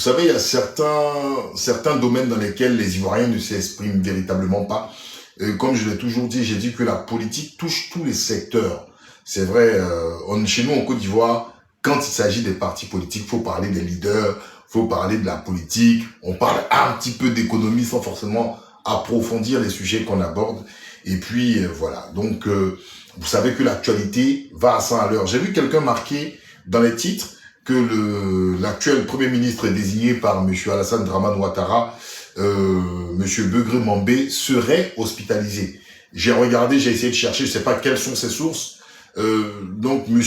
Vous savez, il y a certains domaines dans lesquels les Ivoiriens ne s'expriment véritablement pas. Comme je l'ai toujours dit, j'ai dit que la politique touche tous les secteurs. C'est vrai, chez nous en Côte d'Ivoire, quand il s'agit des partis politiques, il faut parler des leaders, il faut parler de la politique. On parle un petit peu d'économie sans forcément approfondir les sujets qu'on aborde. Et puis, voilà. Donc, vous savez que l'actualité va à 100 à l'heure. J'ai vu quelqu'un marquer dans les titres que l'actuel Premier ministre désigné par M. Alassane Dramane Ouattara, M. Begré Mambé, serait hospitalisé. J'ai regardé, j'ai essayé de chercher, je ne sais pas quelles sont ses sources. Donc, M.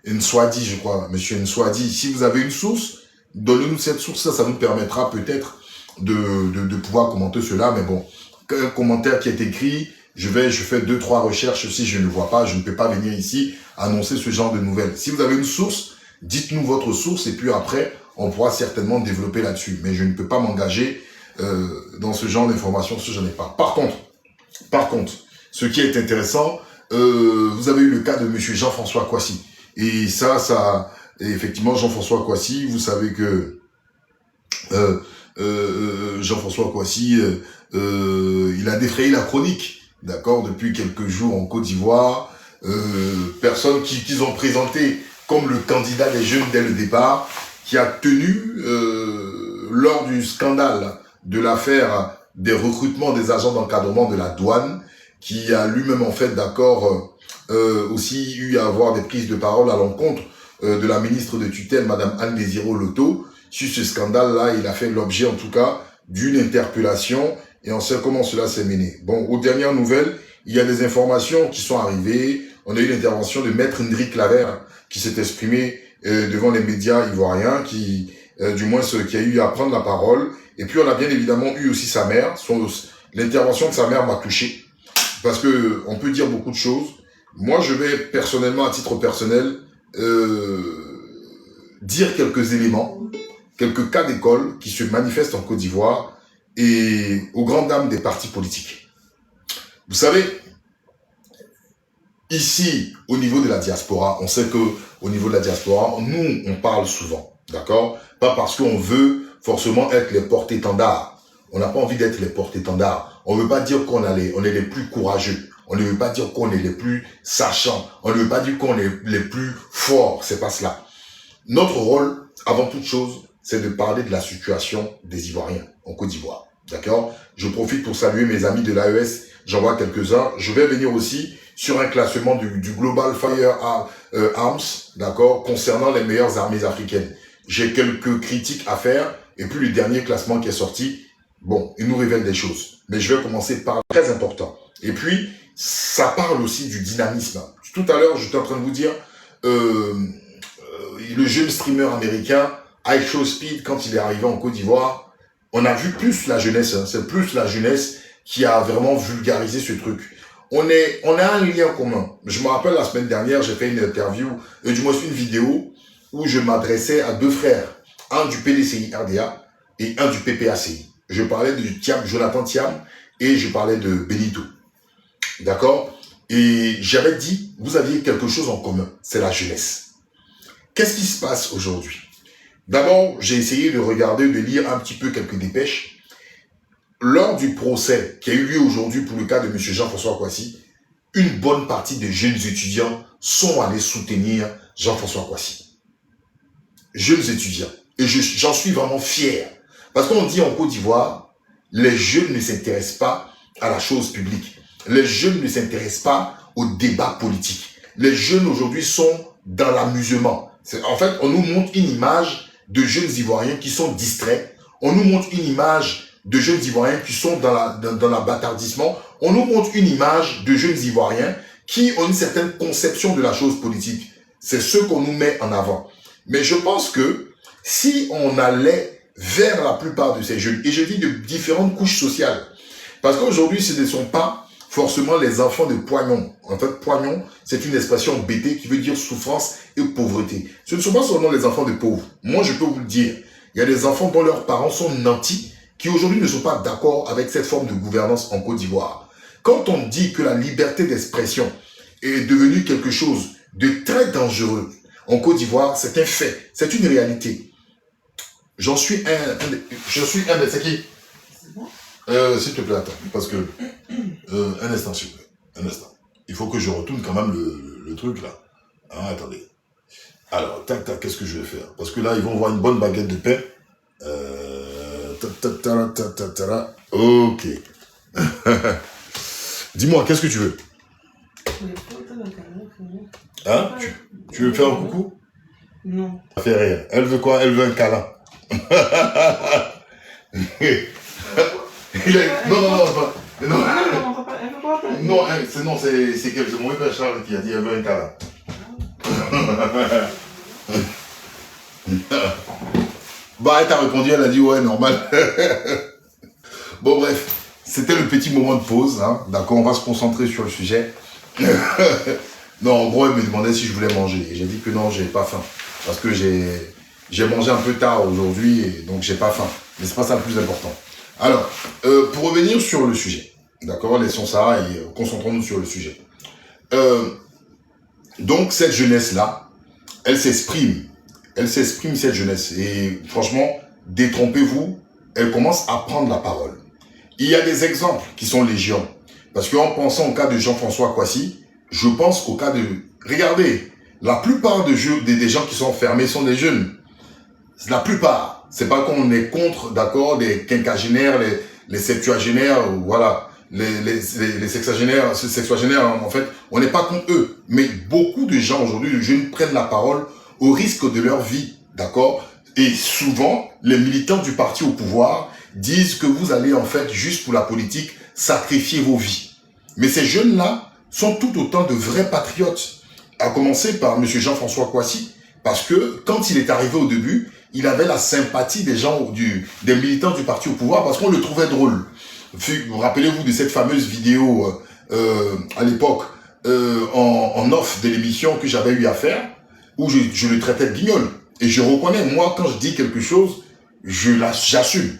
Nswadi, je crois, M. Nswadi, si vous avez une source, donnez-nous cette source, ça nous permettra peut-être de pouvoir commenter cela. Mais bon, un commentaire qui est écrit, je fais 2-3 recherches. Si je ne le vois pas, je ne peux pas venir ici annoncer ce genre de nouvelles. Si vous avez une source, dites-nous votre source et puis après, on pourra certainement développer là-dessus. Mais je ne peux pas m'engager dans ce genre d'informations si je n'en ai pas. Par contre, ce qui est intéressant, vous avez eu le cas de M. Jean-François Kouassi. Et effectivement, Jean-François Kouassi, vous savez que Jean-François Kouassi, il a défrayé la chronique, d'accord, depuis quelques jours en Côte d'Ivoire. Personne qu'ils ont présenté comme le candidat des jeunes dès le départ, qui a tenu, lors du scandale de l'affaire des recrutements des agents d'encadrement de la douane, qui a lui-même en fait d'accord aussi eu à avoir des prises de parole à l'encontre de la ministre de tutelle, Madame Anne Désiré Loto. Sur ce scandale-là, il a fait l'objet en tout cas d'une interpellation et on sait comment cela s'est mené. Bon, aux dernières nouvelles, il y a des informations qui sont arrivées. On a eu l'intervention de Maître Ndrick Lavert qui s'est exprimé devant les médias ivoiriens, qui a eu à prendre la parole. Et puis on a bien évidemment eu aussi sa mère. L'intervention de sa mère m'a touché parce que on peut dire beaucoup de choses. Moi, je vais personnellement, à titre personnel, dire quelques éléments, quelques cas d'école qui se manifestent en Côte d'Ivoire et aux grandes dames des partis politiques. Vous savez, ici, au niveau de la diaspora, on sait que au niveau de la diaspora, nous, on parle souvent, d'accord? Pas parce qu'on veut forcément être les porte-étendards. On n'a pas envie d'être les porte-étendards. On ne veut pas dire qu'on est les plus courageux. On ne veut pas dire qu'on est les plus sachants. On ne veut pas dire qu'on est les plus forts. C'est pas cela. Notre rôle, avant toute chose, c'est de parler de la situation des Ivoiriens en Côte d'Ivoire. D'accord? Je profite pour saluer mes amis de l'AES. J'en vois quelques-uns. Je vais venir aussi sur un classement du Global Fire Arms, d'accord, concernant les meilleures armées africaines. J'ai quelques critiques à faire. Et puis le dernier classement qui est sorti, bon, il nous révèle des choses. Mais je vais commencer par très important. Et puis, ça parle aussi du dynamisme. Tout à l'heure, j'étais en train de vous dire, le jeune streamer américain, iShowSpeed, quand il est arrivé en Côte d'Ivoire, on a vu plus la jeunesse. Hein. C'est plus la jeunesse qui a vraiment vulgarisé ce truc. On a un lien commun. Je me rappelle la semaine dernière, j'ai fait une interview, du moins une vidéo, où je m'adressais à deux frères, un du PDCI RDA et un du PPACI. Je parlais de Jonathan Thiam et je parlais de Benito. D'accord? Et j'avais dit, vous aviez quelque chose en commun, c'est la jeunesse. Qu'est-ce qui se passe aujourd'hui? D'abord, j'ai essayé de regarder, de lire un petit peu quelques dépêches. Lors du procès qui a eu lieu aujourd'hui pour le cas de M. Jean-François Kouassi, une bonne partie des jeunes étudiants sont allés soutenir Jean-François Kouassi. Jeunes étudiants. Et j'en suis vraiment fier. Parce qu'on dit en Côte d'Ivoire, les jeunes ne s'intéressent pas à la chose publique. Les jeunes ne s'intéressent pas au débat politique. Les jeunes aujourd'hui sont dans l'amusement. En fait, on nous montre une image de jeunes Ivoiriens qui sont distraits. On nous montre une image de jeunes Ivoiriens qui sont dans l'abattardissement. On nous montre une image de jeunes Ivoiriens qui ont une certaine conception de la chose politique. C'est ce qu'on nous met en avant. Mais je pense que si on allait vers la plupart de ces jeunes, et je dis de différentes couches sociales, parce qu'aujourd'hui, ce ne sont pas forcément les enfants de Poignon. En fait, Poignon, c'est une expression BT qui veut dire souffrance et pauvreté. Ce ne sont pas seulement les enfants de pauvres. Moi, je peux vous le dire. Il y a des enfants dont leurs parents sont nantis, qui aujourd'hui ne sont pas d'accord avec cette forme de gouvernance en Côte d'Ivoire. Quand on dit que la liberté d'expression est devenue quelque chose de très dangereux en Côte d'Ivoire, c'est un fait, c'est une réalité. J'en suis je suis un c'est qui? C'est bon? S'il te plaît, attends, parce que, un instant, s'il te plaît, un instant. Il faut que je retourne quand même le truc, là. Ah, attendez. Alors, tac, tac, qu'est-ce que je vais faire? Parce que là, ils vont voir une bonne baguette de pain. Ok. Dis-moi, qu'est-ce que tu veux? Hein? Tu veux faire un coucou? Non. Ça fait rien. Elle veut quoi? Elle veut un câlin. Non, non, non, non. Non, c'est mon père Charles qui a dit elle veut un câlin. Bah, elle t'a répondu, elle a dit ouais, normal. Bon, bref, c'était le petit moment de pause, hein. D'accord, on va se concentrer sur le sujet. Non, en gros, elle me demandait si je voulais manger. Et j'ai dit que non, j'ai pas faim. Parce que j'ai mangé un peu tard aujourd'hui, et donc j'ai pas faim. Mais c'est pas ça le plus important. Alors, pour revenir sur le sujet, d'accord, laissons ça et concentrons-nous sur le sujet. Donc, cette jeunesse-là, elle s'exprime. Elle s'exprime, cette jeunesse. Et franchement, détrompez-vous, elle commence à prendre la parole. Il y a des exemples qui sont légion. Parce qu'en pensant au cas de Jean-François Kouassi, je pense au cas de... Regardez, la plupart des gens qui sont enfermés sont des jeunes. La plupart. C'est pas qu'on est contre, d'accord, les quinquagénaires, les septuagénaires, voilà, les sexagénaires, en fait, on n'est pas contre eux. Mais beaucoup de gens aujourd'hui, les jeunes, prennent la parole au risque de leur vie, d'accord? Et souvent, les militants du parti au pouvoir disent que vous allez, en fait, juste pour la politique, sacrifier vos vies. Mais ces jeunes-là sont tout autant de vrais patriotes, à commencer par M. Jean-François Kouassi, parce que quand il est arrivé au début, il avait la sympathie des gens, des militants du parti au pouvoir, parce qu'on le trouvait drôle. Vous rappelez-vous de cette fameuse vidéo à l'époque, en off de l'émission que j'avais eu à faire, où je le traitais de guignol. Et je reconnais, moi, quand je dis quelque chose, j'assume.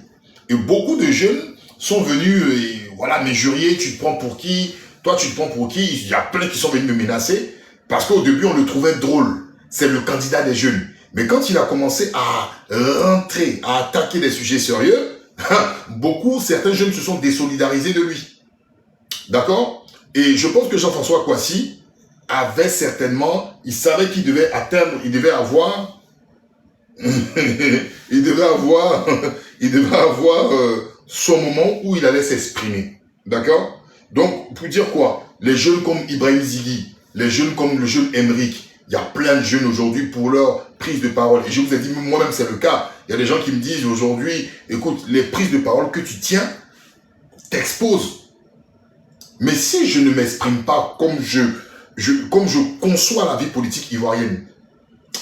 Et beaucoup de jeunes sont venus, et voilà, mais Jurier, tu te prends pour qui? Toi, tu te prends pour qui? Il y a plein qui sont venus me menacer, parce qu'au début, on le trouvait drôle. C'est le candidat des jeunes. Mais quand il a commencé à rentrer, à attaquer des sujets sérieux, certains jeunes se sont désolidarisés de lui. D'accord? Et je pense que Jean-François Kouassi avait certainement, il savait qu'il devait atteindre, il devait avoir son moment où il allait s'exprimer. D'accord? Donc, pour dire quoi? Les jeunes comme Ibrahim Zighi, les jeunes comme le jeune Emric, il y a plein de jeunes aujourd'hui pour leur prise de parole. Et je vous ai dit, moi-même, c'est le cas. Il y a des gens qui me disent aujourd'hui, écoute, les prises de parole que tu tiens t'exposent. Mais si je ne m'exprime pas comme je conçois la vie politique ivoirienne,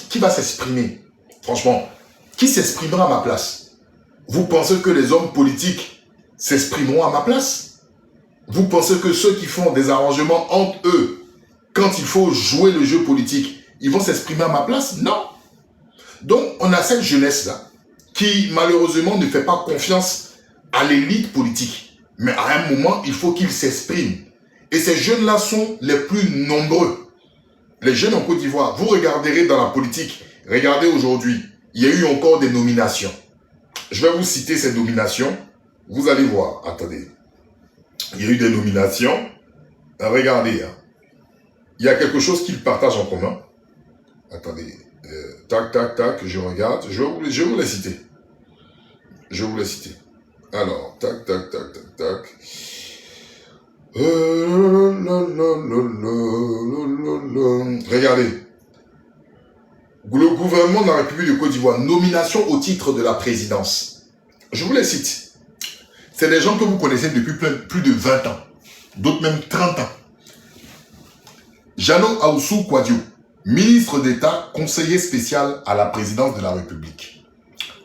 qui va s'exprimer? Franchement, qui s'exprimera à ma place? Vous pensez que les hommes politiques s'exprimeront à ma place? Vous pensez que ceux qui font des arrangements entre eux, quand il faut jouer le jeu politique, ils vont s'exprimer à ma place? Non. Donc, on a cette jeunesse-là qui, malheureusement, ne fait pas confiance à l'élite politique. Mais à un moment, il faut qu'ils s'expriment. Et ces jeunes-là sont les plus nombreux. Les jeunes en Côte d'Ivoire, vous regarderez dans la politique, regardez aujourd'hui, il y a eu encore des nominations. Je vais vous citer ces nominations. Vous allez voir. Attendez. Il y a eu des nominations. Regardez. Hein. Il y a quelque chose qu'ils partagent en commun. Attendez. Tac, tac, tac. Je regarde. Je vais vous les citer. Je vais vous les citer. Alors. Tac, tac, tac, tac, tac. Regardez. Le gouvernement de la République de Côte d'Ivoire, nomination au titre de la présidence. Je vous les cite. C'est des gens que vous connaissez depuis plus de 20 ans. D'autres même 30 ans. Jano Aoussou Kouadio, ministre d'État, conseiller spécial à la présidence de la République.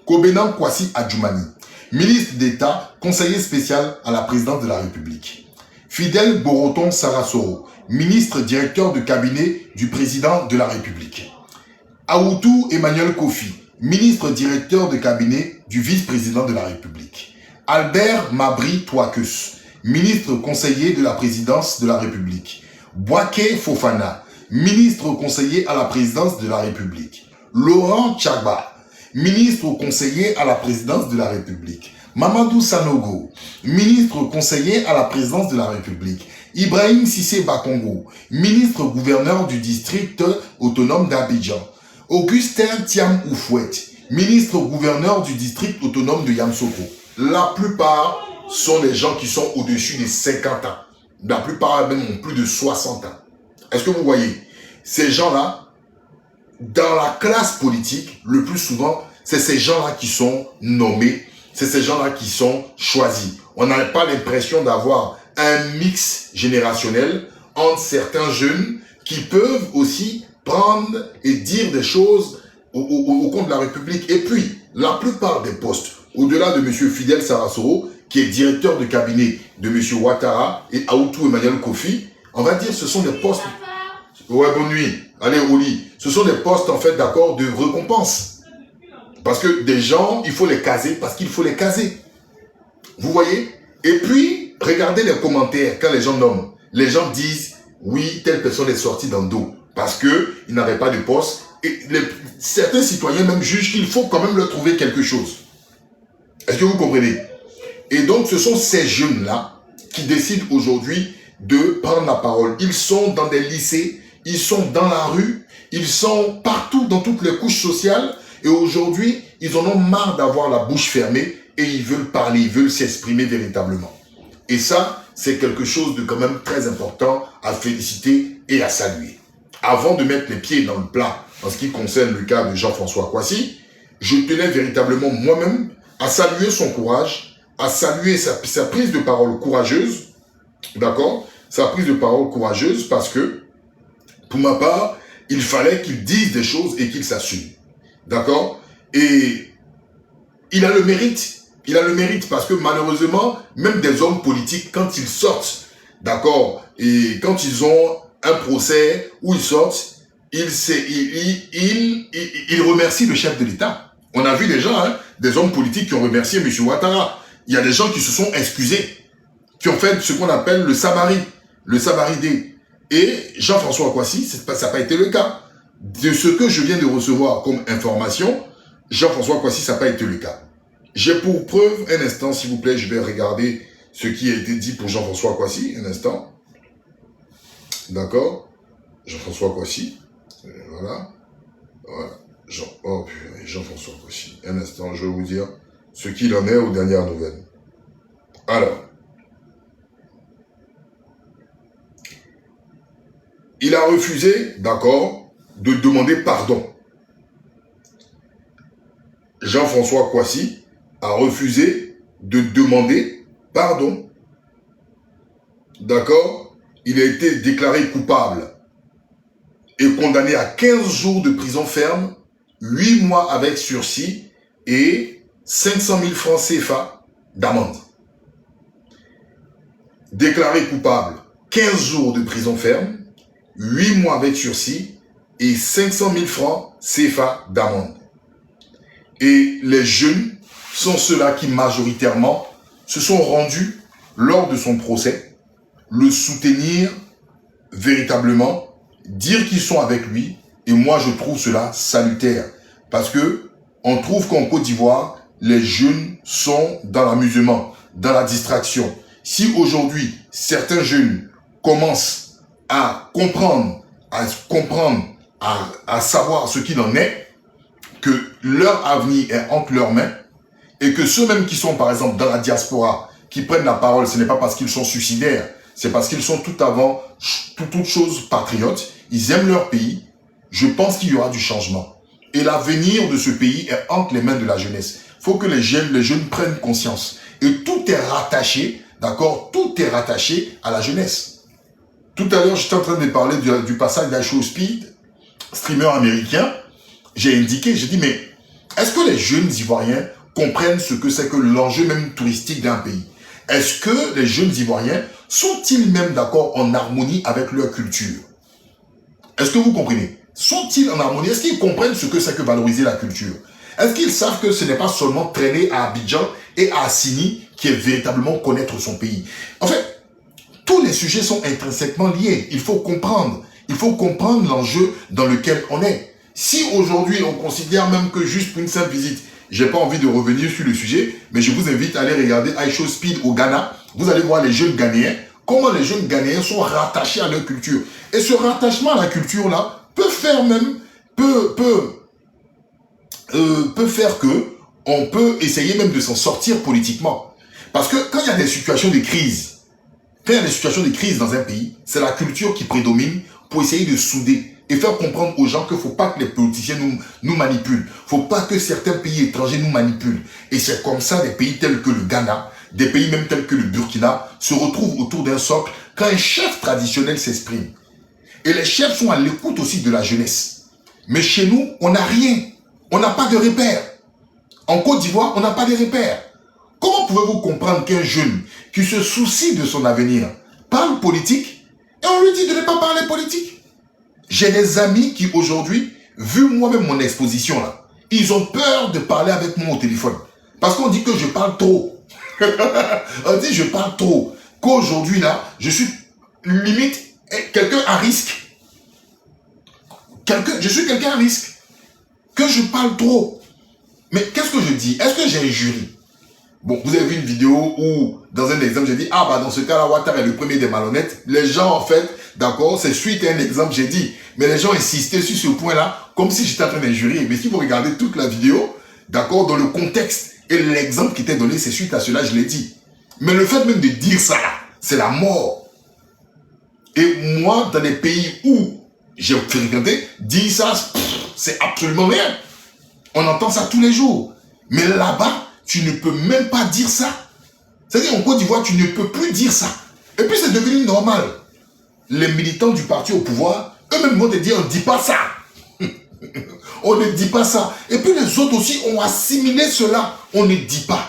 Kobenam Kouassi Adjoumani, ministre d'État, conseiller spécial à la présidence de la République. Fidel Boroton Sarasoro, ministre directeur de cabinet du président de la République. Aoutou Emmanuel Kofi, ministre directeur de cabinet du vice-président de la République. Albert Mabri Touakus, ministre conseiller de la présidence de la République. Boaké Fofana, ministre conseiller à la présidence de la République. Laurent Tchagba, ministre conseiller à la présidence de la République. Mamadou Sanogo, ministre conseiller à la présidence de la République. Ibrahim Sissé Bakongo, ministre gouverneur du district autonome d'Abidjan. Augustin Thiam Oufouet, ministre gouverneur du district autonome de Yamoussoukro. La plupart sont des gens qui sont au-dessus des 50 ans. La plupart même ont plus de 60 ans. Est-ce que vous voyez? Ces gens-là, dans la classe politique, le plus souvent, c'est ces gens-là qui sont nommés, c'est ces gens-là qui sont choisis. On n'a pas l'impression d'avoir un mix générationnel entre certains jeunes qui peuvent aussi prendre et dire des choses au compte de la République. Et puis, la plupart des postes, au-delà de M. Fidel Sarasoro, qui est directeur de cabinet de M. Ouattara et Aoutou Emmanuel Kofi, on va dire ce sont des postes... Ouais, bonne nuit. Allez au lit. Ce sont des postes, en fait, d'accord, de récompense. Parce que des gens, il faut les caser parce qu'il faut les caser. Vous voyez? Et puis, regardez les commentaires quand les gens nomment. Les gens disent, oui, telle personne est sortie dans le dos parce qu'il n'avait pas de poste. Et certains citoyens même jugent qu'il faut quand même leur trouver quelque chose. Est-ce que vous comprenez? Et donc, ce sont ces jeunes-là qui décident aujourd'hui de prendre la parole. Ils sont dans des lycées, ils sont dans la rue, ils sont partout dans toutes les couches sociales. Et aujourd'hui, ils en ont marre d'avoir la bouche fermée et ils veulent parler, ils veulent s'exprimer véritablement. Et ça, c'est quelque chose de quand même très important à féliciter et à saluer. Avant de mettre les pieds dans le plat en ce qui concerne le cas de Jean-François Kouassi, je tenais véritablement moi-même à saluer son courage, à saluer sa prise de parole courageuse, d'accord? Sa prise de parole courageuse parce que, pour ma part, il fallait qu'il dise des choses et qu'il s'assume. D'accord? Et il a le mérite. Il a le mérite parce que malheureusement, même des hommes politiques, quand ils sortent, d'accord, et quand ils ont un procès où ils sortent, ils remercient le chef de l'État. On a vu des gens, hein, des hommes politiques qui ont remercié M. Ouattara. Il y a des gens qui se sont excusés, qui ont fait ce qu'on appelle le sabaridé. Et Jean-François Kouassi, ça n'a pas été le cas. De ce que je viens de recevoir comme information, Jean-François Kouassi, ça n'a pas été le cas. J'ai pour preuve, un instant, s'il vous plaît, je vais regarder ce qui a été dit pour Jean-François Kouassi, un instant. D'accord? Jean-François Kouassi, voilà. Voilà. Jean-François Kouassi. Un instant, je vais vous dire ce qu'il en est aux dernières nouvelles. Alors, il a refusé, d'accord, de demander pardon. Jean-François Kouassi a refusé de demander pardon. D'accord? Il a été déclaré coupable et condamné à 15 jours de prison ferme, 8 mois avec sursis et 500 000 francs CFA d'amende. Déclaré coupable, 15 jours de prison ferme, 8 mois avec sursis et 500 000 francs CFA d'amende. Et les jeunes sont ceux-là qui majoritairement se sont rendus lors de son procès, le soutenir véritablement, dire qu'ils sont avec lui. Et moi, je trouve cela salutaire. Parce que on trouve qu'en Côte d'Ivoire, les jeunes sont dans l'amusement, dans la distraction. Si aujourd'hui, certains jeunes commencent à comprendre, à savoir ce qu'il en est, que leur avenir est entre leurs mains, et que ceux-mêmes qui sont, par exemple, dans la diaspora, qui prennent la parole, ce n'est pas parce qu'ils sont suicidaires, c'est parce qu'ils sont tout avant toute chose patriotes, ils aiment leur pays. Je pense qu'il y aura du changement. Et l'avenir de ce pays est entre les mains de la jeunesse. Il faut que les jeunes prennent conscience. Et tout est rattaché, d'accord? Tout est rattaché à la jeunesse. Tout à l'heure, j'étais en train de parler du passage d'I-Show-Speed, streamer américain. J'ai indiqué, j'ai dit, mais est-ce que les jeunes Ivoiriens comprennent ce que c'est que l'enjeu même touristique d'un pays? Est-ce que les jeunes Ivoiriens sont-ils même d'accord en harmonie avec leur culture? Est-ce que vous comprenez? Sont-ils en harmonie? Est-ce qu'ils comprennent ce que c'est que valoriser la culture? Est-ce qu'ils savent que ce n'est pas seulement traîner à Abidjan et à Assini qui est véritablement connaître son pays? En fait, tous les sujets sont intrinsèquement liés. Il faut comprendre l'enjeu dans lequel on est. Si aujourd'hui on considère même que juste pour une simple visite, j'ai pas envie de revenir sur le sujet, mais je vous invite à aller regarder iShowSpeed au Ghana. Vous allez voir les jeunes Ghanéens, comment les jeunes Ghanéens sont rattachés à leur culture. Et ce rattachement à la culture là peut faire même, peut faire que on peut essayer même de s'en sortir politiquement. Parce que quand il y a des situations de crise, dans un pays, c'est la culture qui prédomine pour essayer de souder et faire comprendre aux gens qu'il ne faut pas que les politiciens nous manipulent. Il ne faut pas que certains pays étrangers nous manipulent. Et c'est comme ça des pays tels que le Ghana, des pays même tels que le Burkina, se retrouvent autour d'un socle quand un chef traditionnel s'exprime. Et les chefs sont à l'écoute aussi de la jeunesse. Mais chez nous, on n'a rien. On n'a pas de repères. En Côte d'Ivoire, on n'a pas de repères. Comment pouvez-vous comprendre qu'un jeune qui se soucie de son avenir parle politique et on lui dit de ne pas parler politique? J'ai des amis qui aujourd'hui, vu moi-même mon exposition là, ils ont peur de parler avec moi au téléphone. Parce qu'on dit que je parle trop. On dit je parle trop. Qu'aujourd'hui là, je suis limite quelqu'un à risque. Je suis quelqu'un à risque. Que je parle trop. Mais qu'est-ce que je dis? Est-ce que j'ai un jury? Bon, vous avez vu une vidéo où, dans un exemple, j'ai dit, ah bah dans ce cas-là, Ouattara est le premier des malhonnêtes. Les gens, en fait, d'accord, c'est suite à un exemple, j'ai dit. Mais les gens insistaient sur ce point-là, comme si j'étais en train d'injurier. Mais si vous regardez toute la vidéo, d'accord, dans le contexte et l'exemple qui était donné, c'est suite à cela, je l'ai dit. Mais le fait même de dire ça, c'est la mort. Et moi, dans les pays où j'ai fréquenté, dire ça, c'est absolument rien. On entend ça tous les jours. Mais là-bas, tu ne peux même pas dire ça. C'est-à-dire, en Côte d'Ivoire, tu ne peux plus dire ça. Et puis, c'est devenu normal. Les militants du parti au pouvoir, eux-mêmes vont te dire, on ne dit pas ça. On ne dit pas ça. Et puis, les autres aussi ont assimilé cela. On ne dit pas.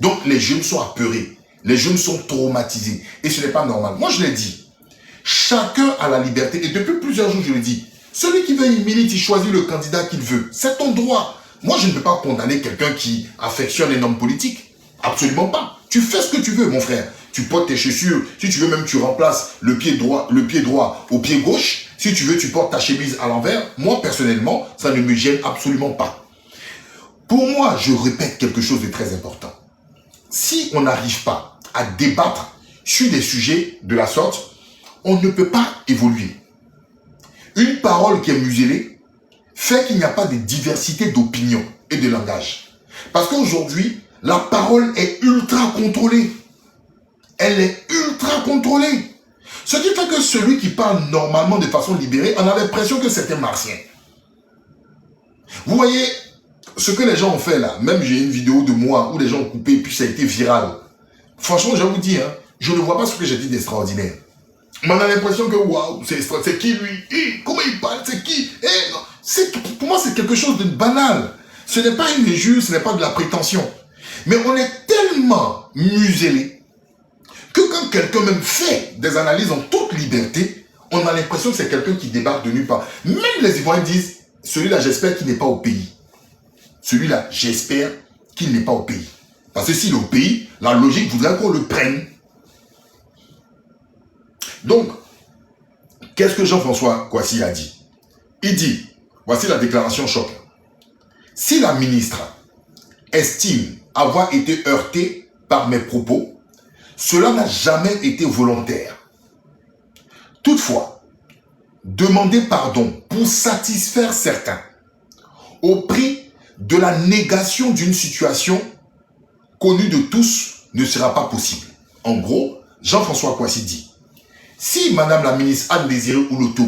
Donc, les jeunes sont apeurés. Les jeunes sont traumatisés. Et ce n'est pas normal. Moi, je l'ai dit. Chacun a la liberté. Et depuis plusieurs jours, je le dis. Celui qui veut, il milite, il choisit le candidat qu'il veut. C'est ton droit. Moi, je ne peux pas condamner quelqu'un qui affectionne un homme politique. Absolument pas. Tu fais ce que tu veux, mon frère. Tu portes tes chaussures. Si tu veux, même tu remplaces le pied droit au pied gauche. Si tu veux, tu portes ta chemise à l'envers. Moi, personnellement, ça ne me gêne absolument pas. Pour moi, je répète quelque chose de très important. Si on n'arrive pas à débattre sur des sujets de la sorte, on ne peut pas évoluer. Une parole qui est muselée fait qu'il n'y a pas de diversité d'opinion et de langage. Parce qu'aujourd'hui, la parole est ultra contrôlée. Elle est ultra contrôlée. Ce qui fait que celui qui parle normalement de façon libérée, on a l'impression que c'est un martien. Vous voyez ce que les gens ont fait là. Même j'ai une vidéo de moi où les gens ont coupé et puis ça a été viral. Franchement, je vais vous dire, hein, je ne vois pas ce que j'ai dit d'extraordinaire. On a l'impression que waouh, c'est qui lui? Comment il parle? C'est qui? Pour moi, c'est quelque chose de banal. Ce n'est pas une injure, ce n'est pas de la prétention. Mais on est tellement muselé que quand quelqu'un même fait des analyses en toute liberté, on a l'impression que c'est quelqu'un qui débarque de nulle part. Même les Ivoiriens disent, celui-là, j'espère qu'il n'est pas au pays. Celui-là, j'espère qu'il n'est pas au pays. Parce que s'il est au pays, la logique voudrait qu'on le prenne. Donc, qu'est-ce que Jean-François Kouassi a dit? Il dit, voici la déclaration choc. Si la ministre estime avoir été heurtée par mes propos, cela n'a jamais été volontaire. Toutefois, demander pardon pour satisfaire certains au prix de la négation d'une situation connue de tous ne sera pas possible. En gros, Jean-François Kouassi dit, si Madame la ministre Anne-Désirée Ouloto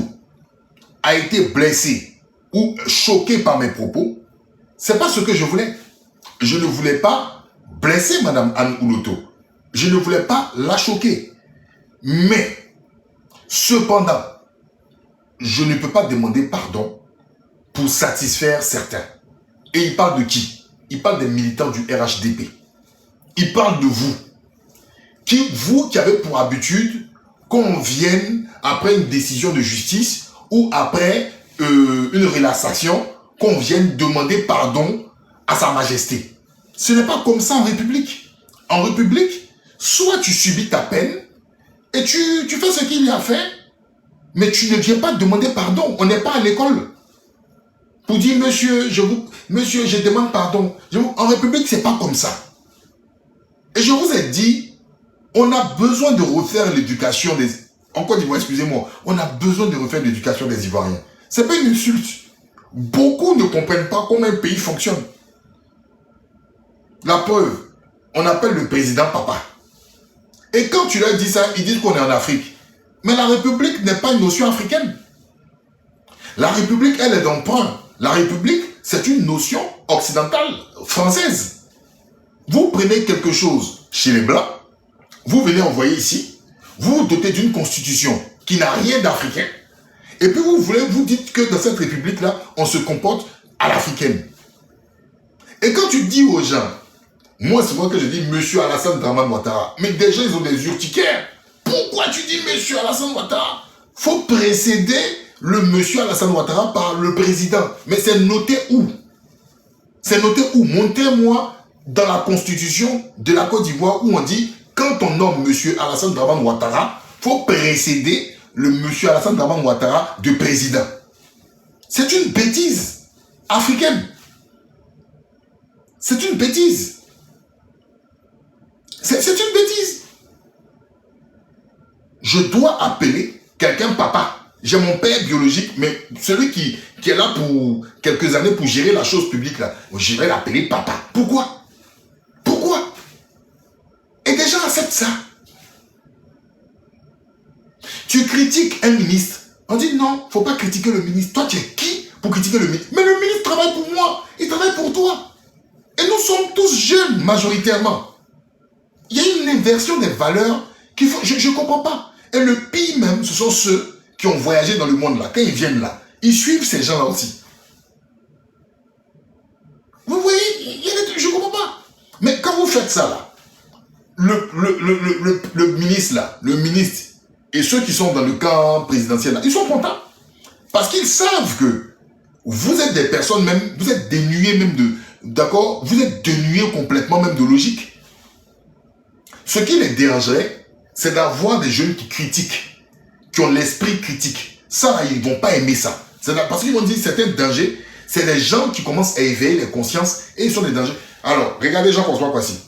a été blessée ou choquée par mes propos, c'est pas ce que je voulais. Je ne voulais pas blesser Madame Anne Ouloto. Je ne voulais pas la choquer. Mais, cependant, je ne peux pas demander pardon pour satisfaire certains. Et il parle de qui? Il parle des militants du RHDP. Il parle de vous. Vous qui avez pour habitude qu'on vienne après une décision de justice ou après une relaxation, qu'on vienne demander pardon à Sa Majesté. Ce n'est pas comme ça en République. En République, soit tu subis ta peine et tu fais ce qu'il y a fait, mais tu ne viens pas demander pardon. On n'est pas à l'école. pour dire, monsieur, je demande pardon. En République, c'est pas comme ça. Et je vous ai dit, on a besoin de refaire l'éducation des... En Côte d'Ivoire, excusez-moi, on a besoin de refaire l'éducation des Ivoiriens. C'est pas une insulte. Beaucoup ne comprennent pas comment un pays fonctionne. La preuve, on appelle le président papa. Et quand tu leur dis ça, ils disent qu'on est en Afrique. Mais la République n'est pas une notion africaine. La République, elle est d'emprunt. La République, c'est une notion occidentale, française. Vous prenez quelque chose chez les Blancs, vous venez envoyer ici, vous vous dotez d'une constitution qui n'a rien d'africain, et puis vous dites que dans cette République-là, on se comporte à l'africaine. Et quand tu dis aux gens, moi c'est moi que je dis Monsieur Alassane Dramane Ouattara, mais déjà ils ont des urticaires. Pourquoi tu dis Monsieur Alassane Ouattara? Faut précéder le Monsieur Alassane Ouattara par le président. Mais c'est noté où? C'est noté où? Montrez-moi dans la constitution de la Côte d'Ivoire où on dit quand on nomme Monsieur Alassane Dramane Ouattara, faut précéder le Monsieur Alassane Dramane Ouattara de président. C'est une bêtise africaine. C'est une bêtise. C'est une bêtise. Je dois appeler quelqu'un papa. J'ai mon père biologique, mais celui qui est là pour quelques années pour gérer la chose publique, là, je vais l'appeler papa. Pourquoi? Pourquoi? Et des gens acceptent ça. Tu critiques un ministre. On dit non, il ne faut pas critiquer le ministre. Toi, tu es qui pour critiquer le ministre? Mais le ministre travaille pour moi. Il travaille pour toi. Et nous sommes tous jeunes, majoritairement. Il y a une inversion des valeurs qu'il faut... Je ne comprends pas. Et le pire même, ce sont ceux qui ont voyagé dans le monde là. Quand ils viennent là, ils suivent ces gens-là aussi. Vous voyez, je ne comprends pas. Mais quand vous faites ça là, le ministre là, le ministre et ceux qui sont dans le camp présidentiel là, ils sont contents. Parce qu'ils savent que vous êtes des personnes même, vous êtes dénués même de... D'accord? Vous êtes dénués complètement même de logique. Ce qui les dérangerait, c'est d'avoir des jeunes qui critiquent, qui ont l'esprit critique. Ça, ils ne vont pas aimer ça. Parce qu'ils vont dire certains dangers, c'est des gens qui commencent à éveiller les consciences et ils sont des dangers. Alors, regardez Jean-François Kwasi.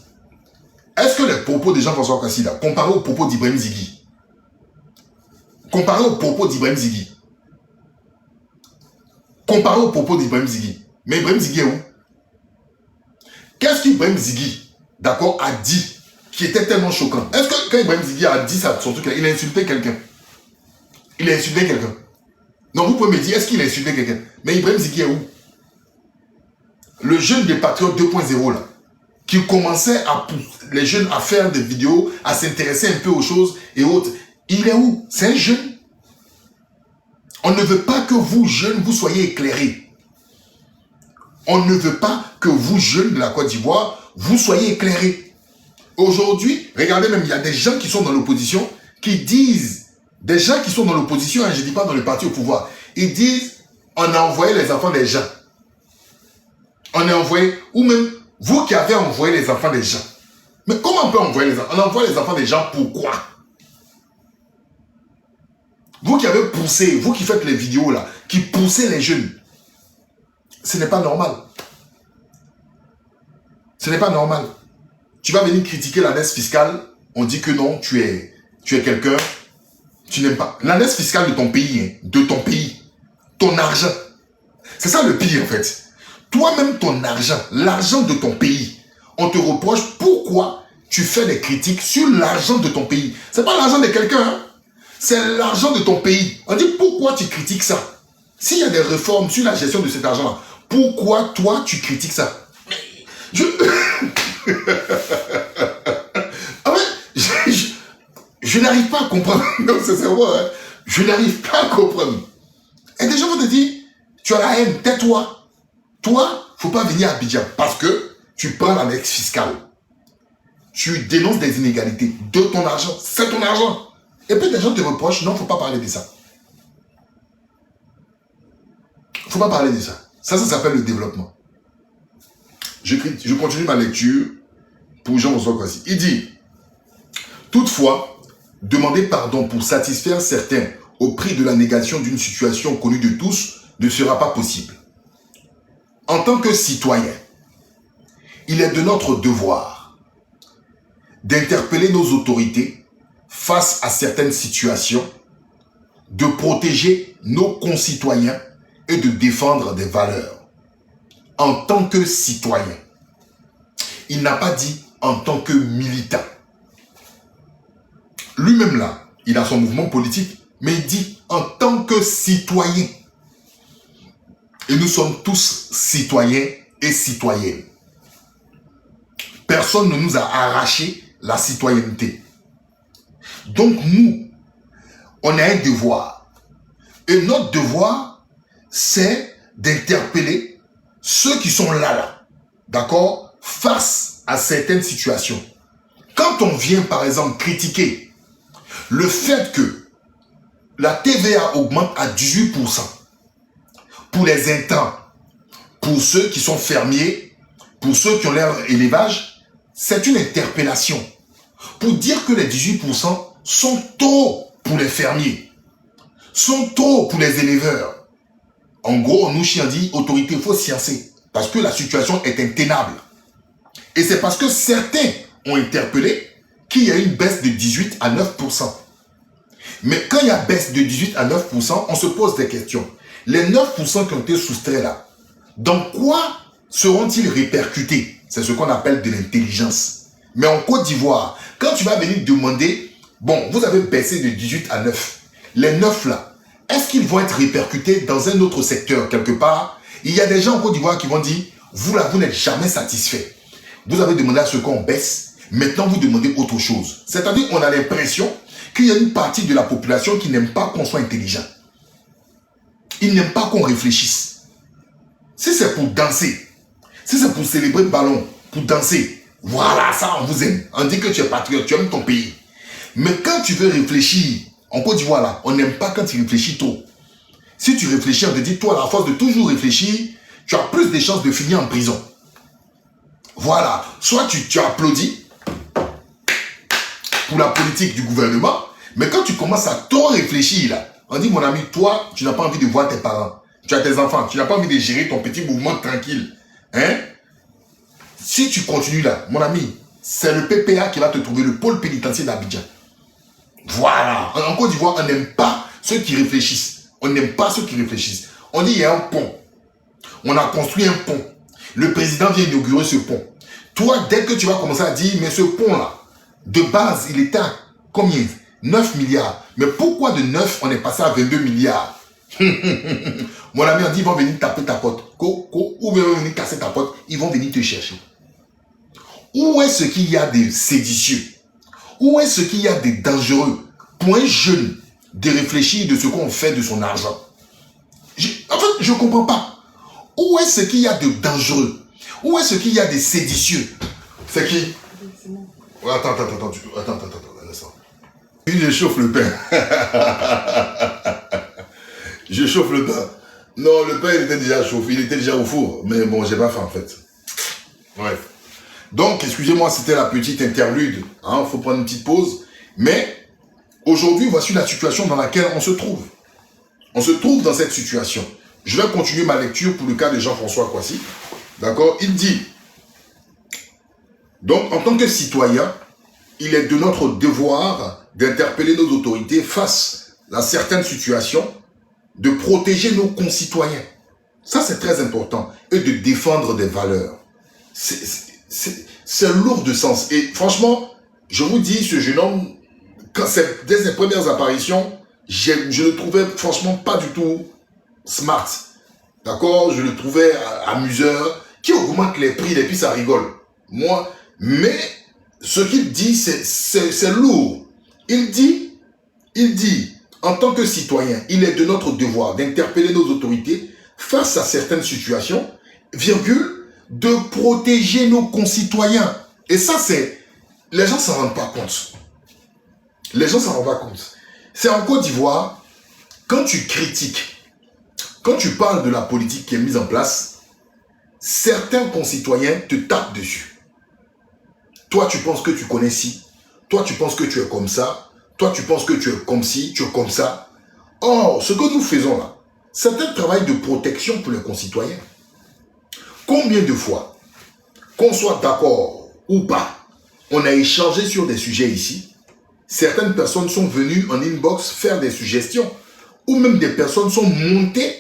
Est-ce que les propos de Jean-François Kwasi, là, comparés aux propos d'Ibrahim Zighi, mais Ibrahim Zighi est où? Qu'est-ce qu'Ibrahim Zighi, d'accord, a dit qui était tellement choquant? Est-ce que quand Ibrahim Zighi a dit ça, son truc là, il a insulté quelqu'un? Il a insulté quelqu'un? Non, vous pouvez me dire, est-ce qu'il a insulté quelqu'un? Mais Ibrahim Zighi est où? Le jeune des Patriotes 2.0 là, qui commençait à pousser les jeunes à faire des vidéos, à s'intéresser un peu aux choses et autres, il est où? C'est un jeune. On ne veut pas que vous, jeunes, vous soyez éclairés. On ne veut pas que vous, jeunes de la Côte d'Ivoire, vous soyez éclairés. Aujourd'hui, regardez même, il y a des gens qui sont dans l'opposition, qui disent, des gens qui sont dans l'opposition, hein, je ne dis pas dans le parti au pouvoir, ils disent, on a envoyé les enfants des gens. On a envoyé, ou même, vous qui avez envoyé les enfants des gens. Mais comment on peut envoyer les enfants? On envoie les enfants des gens, pourquoi? Vous qui avez poussé, vous qui faites les vidéos là, qui poussez les jeunes, ce n'est pas normal. Ce n'est pas normal. Tu vas venir critiquer l'adresse fiscale, on dit que non, tu es quelqu'un, tu n'aimes pas. L'adresse fiscale de ton pays, ton argent. C'est ça le pire en fait. Toi-même ton argent, l'argent de ton pays, on te reproche pourquoi tu fais des critiques sur l'argent de ton pays. C'est pas l'argent de quelqu'un, hein? C'est l'argent de ton pays. On dit pourquoi tu critiques ça? S'il y a des réformes sur la gestion de cet argent-là, pourquoi toi tu critiques ça? Ah ouais, je n'arrive pas à comprendre. Non, c'est vrai, hein? Je n'arrive pas à comprendre. Et des gens vont te dire, tu as la haine, tais-toi. Toi, faut pas venir à Abidjan parce que tu prends l'annexe fiscale. Tu dénonces des inégalités de ton argent. C'est ton argent. Et puis des gens te reprochent, non, faut pas parler de ça. Faut pas parler de ça. Ça s'appelle le développement. Je continue ma lecture pour Jean-François Kwasi. Il dit, toutefois, demander pardon pour satisfaire certains au prix de la négation d'une situation connue de tous ne sera pas possible. En tant que citoyen, il est de notre devoir d'interpeller nos autorités face à certaines situations, de protéger nos concitoyens et de défendre des valeurs. En tant que citoyen, il n'a pas dit en tant que militant. Lui-même là, il a son mouvement politique, mais il dit en tant que citoyen. Et nous sommes tous citoyens et citoyennes. Personne ne nous a arraché la citoyenneté. Donc nous, on a un devoir. Et notre devoir, c'est d'interpeller ceux qui sont là, d'accord, face à certaines situations. Quand on vient, par exemple, critiquer le fait que la TVA augmente à 18% pour les intrants, pour ceux qui sont fermiers, pour ceux qui ont leur élevage, c'est une interpellation pour dire que les 18% sont trop pour les fermiers, sont trop pour les éleveurs. En gros, nous, on dit, autorité, il faut sciencer, parce que la situation est intenable. Et c'est parce que certains ont interpellé qu'il y a une baisse de 18 à 9%. Mais quand il y a baisse de 18 à 9%, on se pose des questions. Les 9% qui ont été soustraits là, dans quoi seront-ils répercutés? C'est ce qu'on appelle de l'intelligence. Mais en Côte d'Ivoire, quand tu vas venir demander, bon, vous avez baissé de 18 à 9, les 9 là, est-ce qu'ils vont être répercutés dans un autre secteur quelque part? Il y a des gens en Côte d'Ivoire qui vont dire, vous là, vous n'êtes jamais satisfait. Vous avez demandé à ce qu'on baisse, maintenant vous demandez autre chose. C'est-à-dire qu'on a l'impression qu'il y a une partie de la population qui n'aime pas qu'on soit intelligent. Ils n'aiment pas qu'on réfléchisse. Si c'est pour danser, si c'est pour célébrer le ballon, pour danser, voilà, ça on vous aime. On dit que tu es patriote, tu aimes ton pays. Mais quand tu veux réfléchir, en Côte d'Ivoire là, on n'aime pas quand tu réfléchis trop. Si tu réfléchis, on te dit, toi, à la force de toujours réfléchir, tu as plus de chances de finir en prison. Voilà. Soit tu applaudis pour la politique du gouvernement, mais quand tu commences à trop réfléchir là, on dit, mon ami, toi, tu n'as pas envie de voir tes parents. Tu as tes enfants, tu n'as pas envie de gérer ton petit mouvement tranquille. Hein? Si tu continues là, mon ami, c'est le PPA qui va te trouver, le pôle pénitentiaire d'Abidjan. Voilà. En Côte d'Ivoire, on n'aime pas ceux qui réfléchissent. On n'aime pas ceux qui réfléchissent. On dit, il y a un pont. On a construit un pont. Le président vient inaugurer ce pont. Toi, dès que tu vas commencer à dire, mais ce pont-là, de base, il était à combien? 9 milliards. Mais pourquoi de 9, on est passé à 22 milliards? Mon ami, on dit, ils vont venir taper ta porte. Ou ils vont venir casser ta porte. Ils vont venir te chercher. Où est-ce qu'il y a des séditieux? Où est-ce qu'il y a des dangereux pour un jeune de réfléchir de ce qu'on fait de son argent? En fait, je ne comprends pas. Où est-ce qu'il y a de dangereux? Où est-ce qu'il y a des séditieux? C'est qui? Attends, un instant. Je chauffe le pain. Je chauffe le pain. Non, le pain, il était déjà chauffé, il était déjà au four. Mais bon, j'ai pas faim en fait. Bref. Donc, excusez-moi, c'était la petite interlude. Il faut prendre une petite pause. Mais, aujourd'hui, voici la situation dans laquelle on se trouve. On se trouve dans cette situation. Je vais continuer ma lecture pour le cas de Jean-François Kouassi. D'accord? Il dit, donc, en tant que citoyen, il est de notre devoir d'interpeller nos autorités face à certaines situations, de protéger nos concitoyens. Ça, c'est très important. Et de défendre des valeurs. C'est lourd de sens. Et franchement, je vous dis, ce jeune homme, dès ses premières apparitions, je le trouvais franchement pas du tout smart. D'accord? Je le trouvais amuseur, qui augmente les prix et puis ça rigole. Moi, mais ce qu'il dit, c'est lourd. Il dit, en tant que citoyen, il est de notre devoir d'interpeller nos autorités face à certaines situations, virgule, de protéger nos concitoyens. Et ça, c'est... Les gens ne s'en rendent pas compte. Les gens ne s'en rendent pas compte. C'est en Côte d'Ivoire, quand tu critiques, quand tu parles de la politique qui est mise en place, certains concitoyens te tapent dessus. Toi, tu penses que tu connais ci. Toi, tu penses que tu es comme ça. Toi, tu penses que tu es comme ci, tu es comme ça. Or, ce que nous faisons là, c'est un travail de protection pour les concitoyens. Combien de fois, qu'on soit d'accord ou pas, on a échangé sur des sujets ici, certaines personnes sont venues en inbox faire des suggestions, ou même des personnes sont montées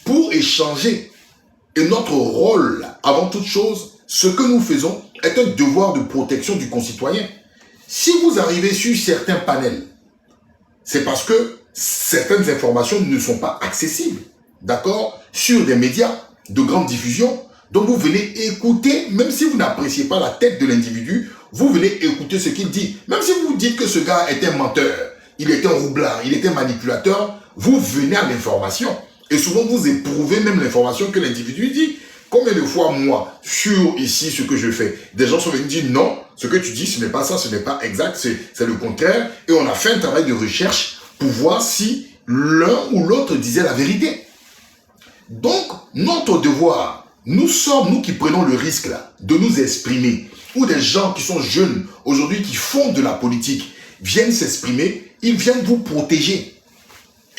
pour échanger. Et notre rôle, avant toute chose, ce que nous faisons est un devoir de protection du concitoyen. Si vous arrivez sur certains panels, c'est parce que certaines informations ne sont pas accessibles, d'accord, sur des médias de grande diffusion. Donc vous venez écouter, même si vous n'appréciez pas la tête de l'individu, vous venez écouter ce qu'il dit. Même si vous dites que ce gars est un menteur, il est un roublard, il est un manipulateur, vous venez à l'information. Et souvent vous éprouvez même l'information que l'individu dit. Combien de fois, moi, sur ici, ce que je fais, des gens sont venus dire non, ce que tu dis, ce n'est pas ça, ce n'est pas exact, c'est le contraire. Et on a fait un travail de recherche pour voir si l'un ou l'autre disait la vérité. Donc, notre devoir, nous sommes, nous qui prenons le risque là, de nous exprimer, ou des gens qui sont jeunes aujourd'hui, qui font de la politique, viennent s'exprimer, ils viennent vous protéger.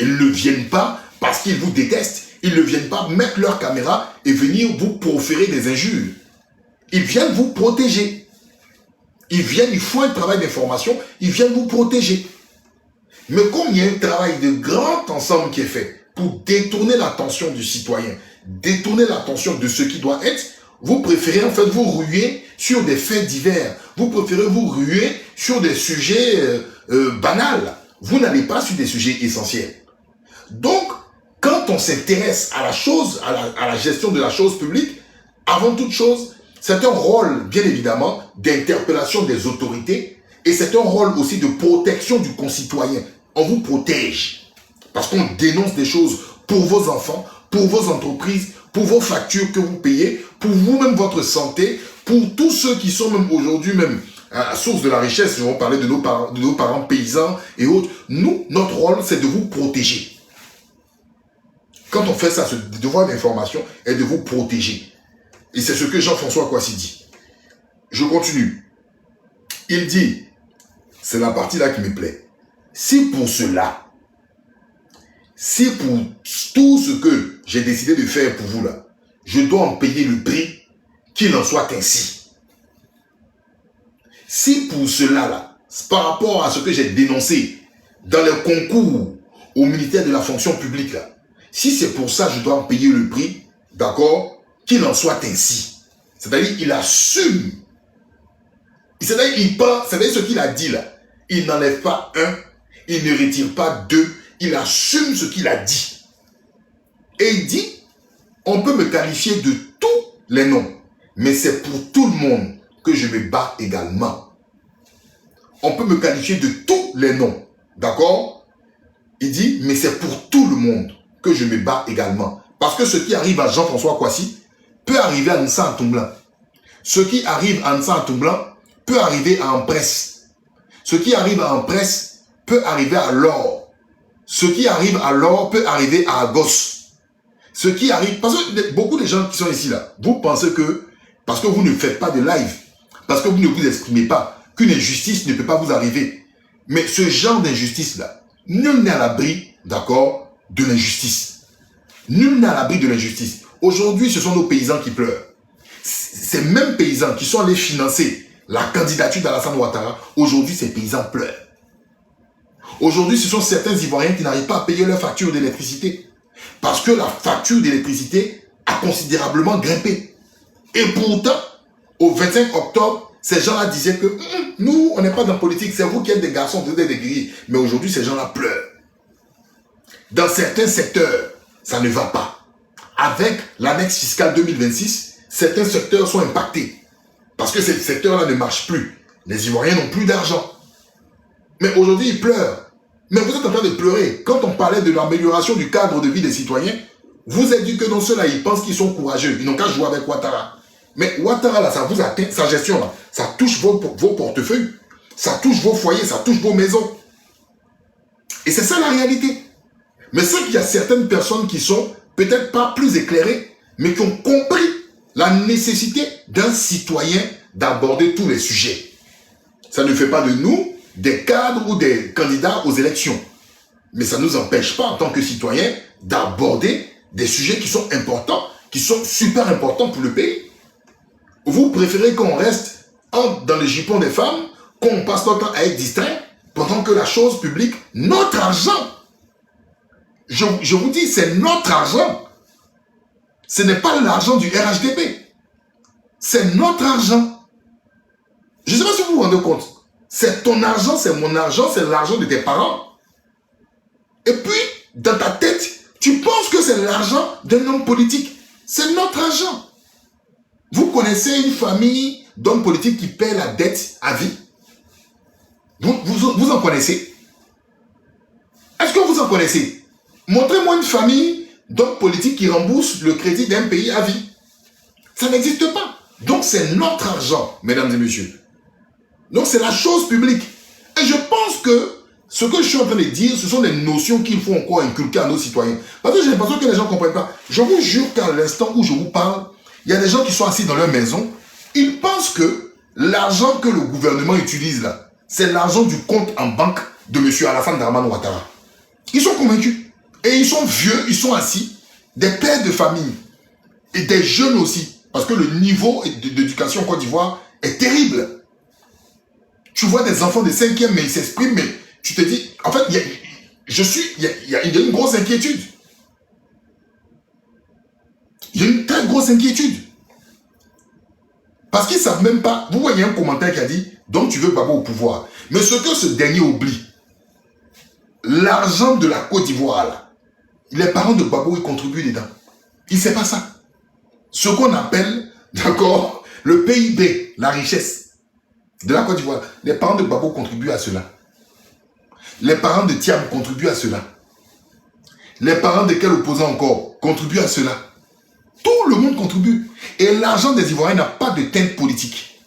Ils ne viennent pas parce qu'ils vous détestent. Ils ne viennent pas mettre leur caméra et venir vous proférer des injures. Ils viennent vous protéger. Ils viennent, ils font un travail d'information, ils viennent vous protéger. Mais comme il y a un travail de grand ensemble qui est fait pour détourner l'attention du citoyen, détourner l'attention de ce qui doit être, vous préférez en fait vous ruer sur des faits divers. Vous préférez vous ruer sur des sujets banals. Vous n'allez pas sur des sujets essentiels. Donc, quand on s'intéresse à la chose, à la gestion de la chose publique, avant toute chose, c'est un rôle, bien évidemment, d'interpellation des autorités et c'est un rôle aussi de protection du concitoyen. On vous protège parce qu'on dénonce des choses pour vos enfants, pour vos entreprises, pour vos factures que vous payez, pour vous-même, votre santé, pour tous ceux qui sont même aujourd'hui même à la source de la richesse. Je vais parler de nos parents paysans et autres. Nous, notre rôle, c'est de vous protéger. Quand on fait ça, ce devoir d'information est de vous protéger. Et c'est ce que Jean-François Kouassi dit. Je continue. Il dit, c'est la partie là qui me plaît. Si pour cela, si pour tout ce que j'ai décidé de faire pour vous là, je dois en payer le prix, qu'il en soit ainsi. Si pour cela là, par rapport à ce que j'ai dénoncé dans le concours au ministère de la fonction publique là, si c'est pour ça je dois en payer le prix, d'accord, qu'il en soit ainsi. C'est-à-dire il assume. C'est-à-dire il part, c'est-à-dire ce qu'il a dit là. Il n'enlève pas un, il ne retire pas deux, il assume ce qu'il a dit. Et il dit, on peut me qualifier de tous les noms, mais c'est pour tout le monde que je me bats également. On peut me qualifier de tous les noms, d'accord? Il dit, mais c'est pour tout le monde que je me bats également. Parce que ce qui arrive à Jean-François Kouassi peut arriver à Nsa Ntoumblan. Ce qui arrive à Nsa Ntoumblan peut arriver à Empresse. Ce qui arrive à Empresse peut arriver à Laure. Ce qui arrive à Laure peut arriver à Agos. Ce qui arrive... Parce que beaucoup de gens qui sont ici là, vous pensez que parce que vous ne faites pas de live, parce que vous ne vous exprimez pas, qu'une injustice ne peut pas vous arriver. Mais ce genre d'injustice là, nul n'est à l'abri, d'accord, de l'injustice. Nul n'est à l'abri de l'injustice. Aujourd'hui, ce sont nos paysans qui pleurent. Ces mêmes paysans qui sont allés financer la candidature d'Alassane Ouattara, aujourd'hui, ces paysans pleurent. Aujourd'hui, ce sont certains Ivoiriens qui n'arrivent pas à payer leur facture d'électricité. Parce que la facture d'électricité a considérablement grimpé. Et pourtant, au 25 octobre, ces gens-là disaient que nous, on n'est pas dans la politique, c'est vous qui êtes des garçons, vous êtes des grilles. Mais aujourd'hui, ces gens-là pleurent. Dans certains secteurs, ça ne va pas. Avec l'annexe fiscale 2026, certains secteurs sont impactés. Parce que ces secteurs-là ne marchent plus. Les Ivoiriens n'ont plus d'argent. Mais aujourd'hui, ils pleurent. Mais vous êtes en train de pleurer. Quand on parlait de l'amélioration du cadre de vie des citoyens, vous avez dit que non, ceux-là, ils pensent qu'ils sont courageux. Ils n'ont qu'à jouer avec Ouattara. Mais Ouattara, là, ça vous atteint, sa gestion, là, ça touche vos portefeuilles. Ça touche vos foyers, ça touche vos maisons. Et c'est ça la réalité. Mais c'est qu'il y a certaines personnes qui sont peut-être pas plus éclairées, mais qui ont compris la nécessité d'un citoyen d'aborder tous les sujets. Ça ne fait pas de nous des cadres ou des candidats aux élections. Mais ça ne nous empêche pas, en tant que citoyens, d'aborder des sujets qui sont importants qui sont super importants pour le pays. Vous préférez qu'on reste dans les jupons des femmes, qu'on passe notre temps à être distrait, pendant que la chose publique, notre argent, je vous dis, c'est notre argent. Ce n'est pas l'argent du RHDP. C'est notre argent. Je ne sais pas si vous vous rendez compte. C'est ton argent, c'est mon argent, c'est l'argent de tes parents. Et puis, dans ta tête, tu penses que c'est l'argent d'un homme politique. C'est notre argent. Vous connaissez une famille d'hommes politiques qui paient la dette à vie? Vous en connaissez? Est-ce que vous en connaissez? Montrez-moi une famille d'hommes politiques qui remboursent le crédit d'un pays à vie. Ça n'existe pas. Donc c'est notre argent, mesdames et messieurs. Donc c'est la chose publique. Et je pense que ce que je suis en train de dire, ce sont des notions qu'il faut encore inculquer à nos citoyens. Parce que j'ai l'impression que les gens ne comprennent pas. Je vous jure qu'à l'instant où je vous parle, il y a des gens qui sont assis dans leur maison. Ils pensent que l'argent que le gouvernement utilise là, c'est l'argent du compte en banque de M. Alassane Dramane Ouattara. Ils sont convaincus. Et ils sont vieux, ils sont assis. Des pères de famille. Et des jeunes aussi. Parce que le niveau d'éducation en Côte d'Ivoire est terrible. Tu vois des enfants de 5e, mais ils s'expriment, mais tu te dis, en fait, il y a une grosse inquiétude. Il y a une très grosse inquiétude. Parce qu'ils ne savent même pas. Vous voyez un commentaire qui a dit, donc tu veux Gbagbo au pouvoir. Mais ce que ce dernier oublie, l'argent de la Côte d'Ivoire, là, les parents de Gbagbo, ils contribuent dedans. Il ne sait pas ça. Ce qu'on appelle, d'accord, le PIB, la richesse de la Côte d'Ivoire. Les parents de Gbagbo contribuent à cela. Les parents de Thiam contribuent à cela. Les parents de quel opposant encore contribuent à cela. Tout le monde contribue. Et l'argent des Ivoiriens n'a pas de teinte politique.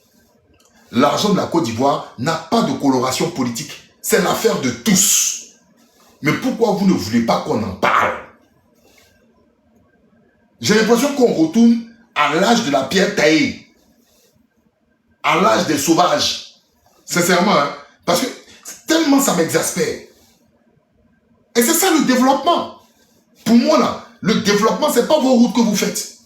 L'argent de la Côte d'Ivoire n'a pas de coloration politique. C'est l'affaire de tous. Mais pourquoi vous ne voulez pas qu'on en parle? J'ai l'impression qu'on retourne à l'âge de la pierre taillée. À l'âge des sauvages. Sincèrement, hein? Parce que tellement ça m'exaspère. Et c'est ça le développement. Pour moi, là, le développement, ce n'est pas vos routes que vous faites.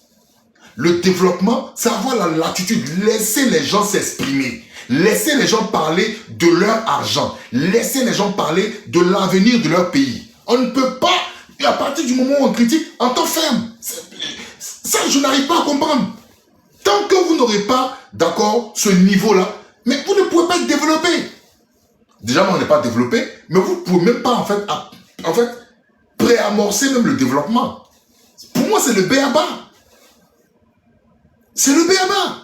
Le développement, c'est avoir la latitude. Laissez les gens s'exprimer. Laissez les gens parler de leur argent. Laissez les gens parler de l'avenir de leur pays. On ne peut pas, à partir du moment où on critique, en temps ferme. Ça, je n'arrive pas à comprendre. Tant que vous n'aurez pas, d'accord, ce niveau-là, mais vous ne pouvez pas être développé. Déjà, on n'est pas développé, mais vous ne pouvez même pas, en fait, préamorcer même le développement. Pour moi, c'est le b.a.-ba. C'est le b.a.-ba.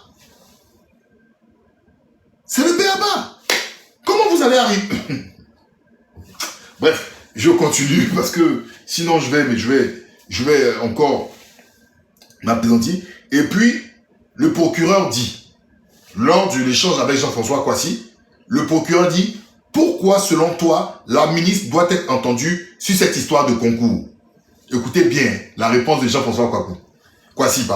C'est le b.a.-ba. Comment vous allez arriver? Bref, je continue parce que sinon je vais encore m'appesantir. Et puis, le procureur dit, lors de l'échange avec Jean-François Kwasi, le procureur dit, pourquoi selon toi, la ministre doit être entendue sur cette histoire de concours? Écoutez bien la réponse de Jean-François Kwasi.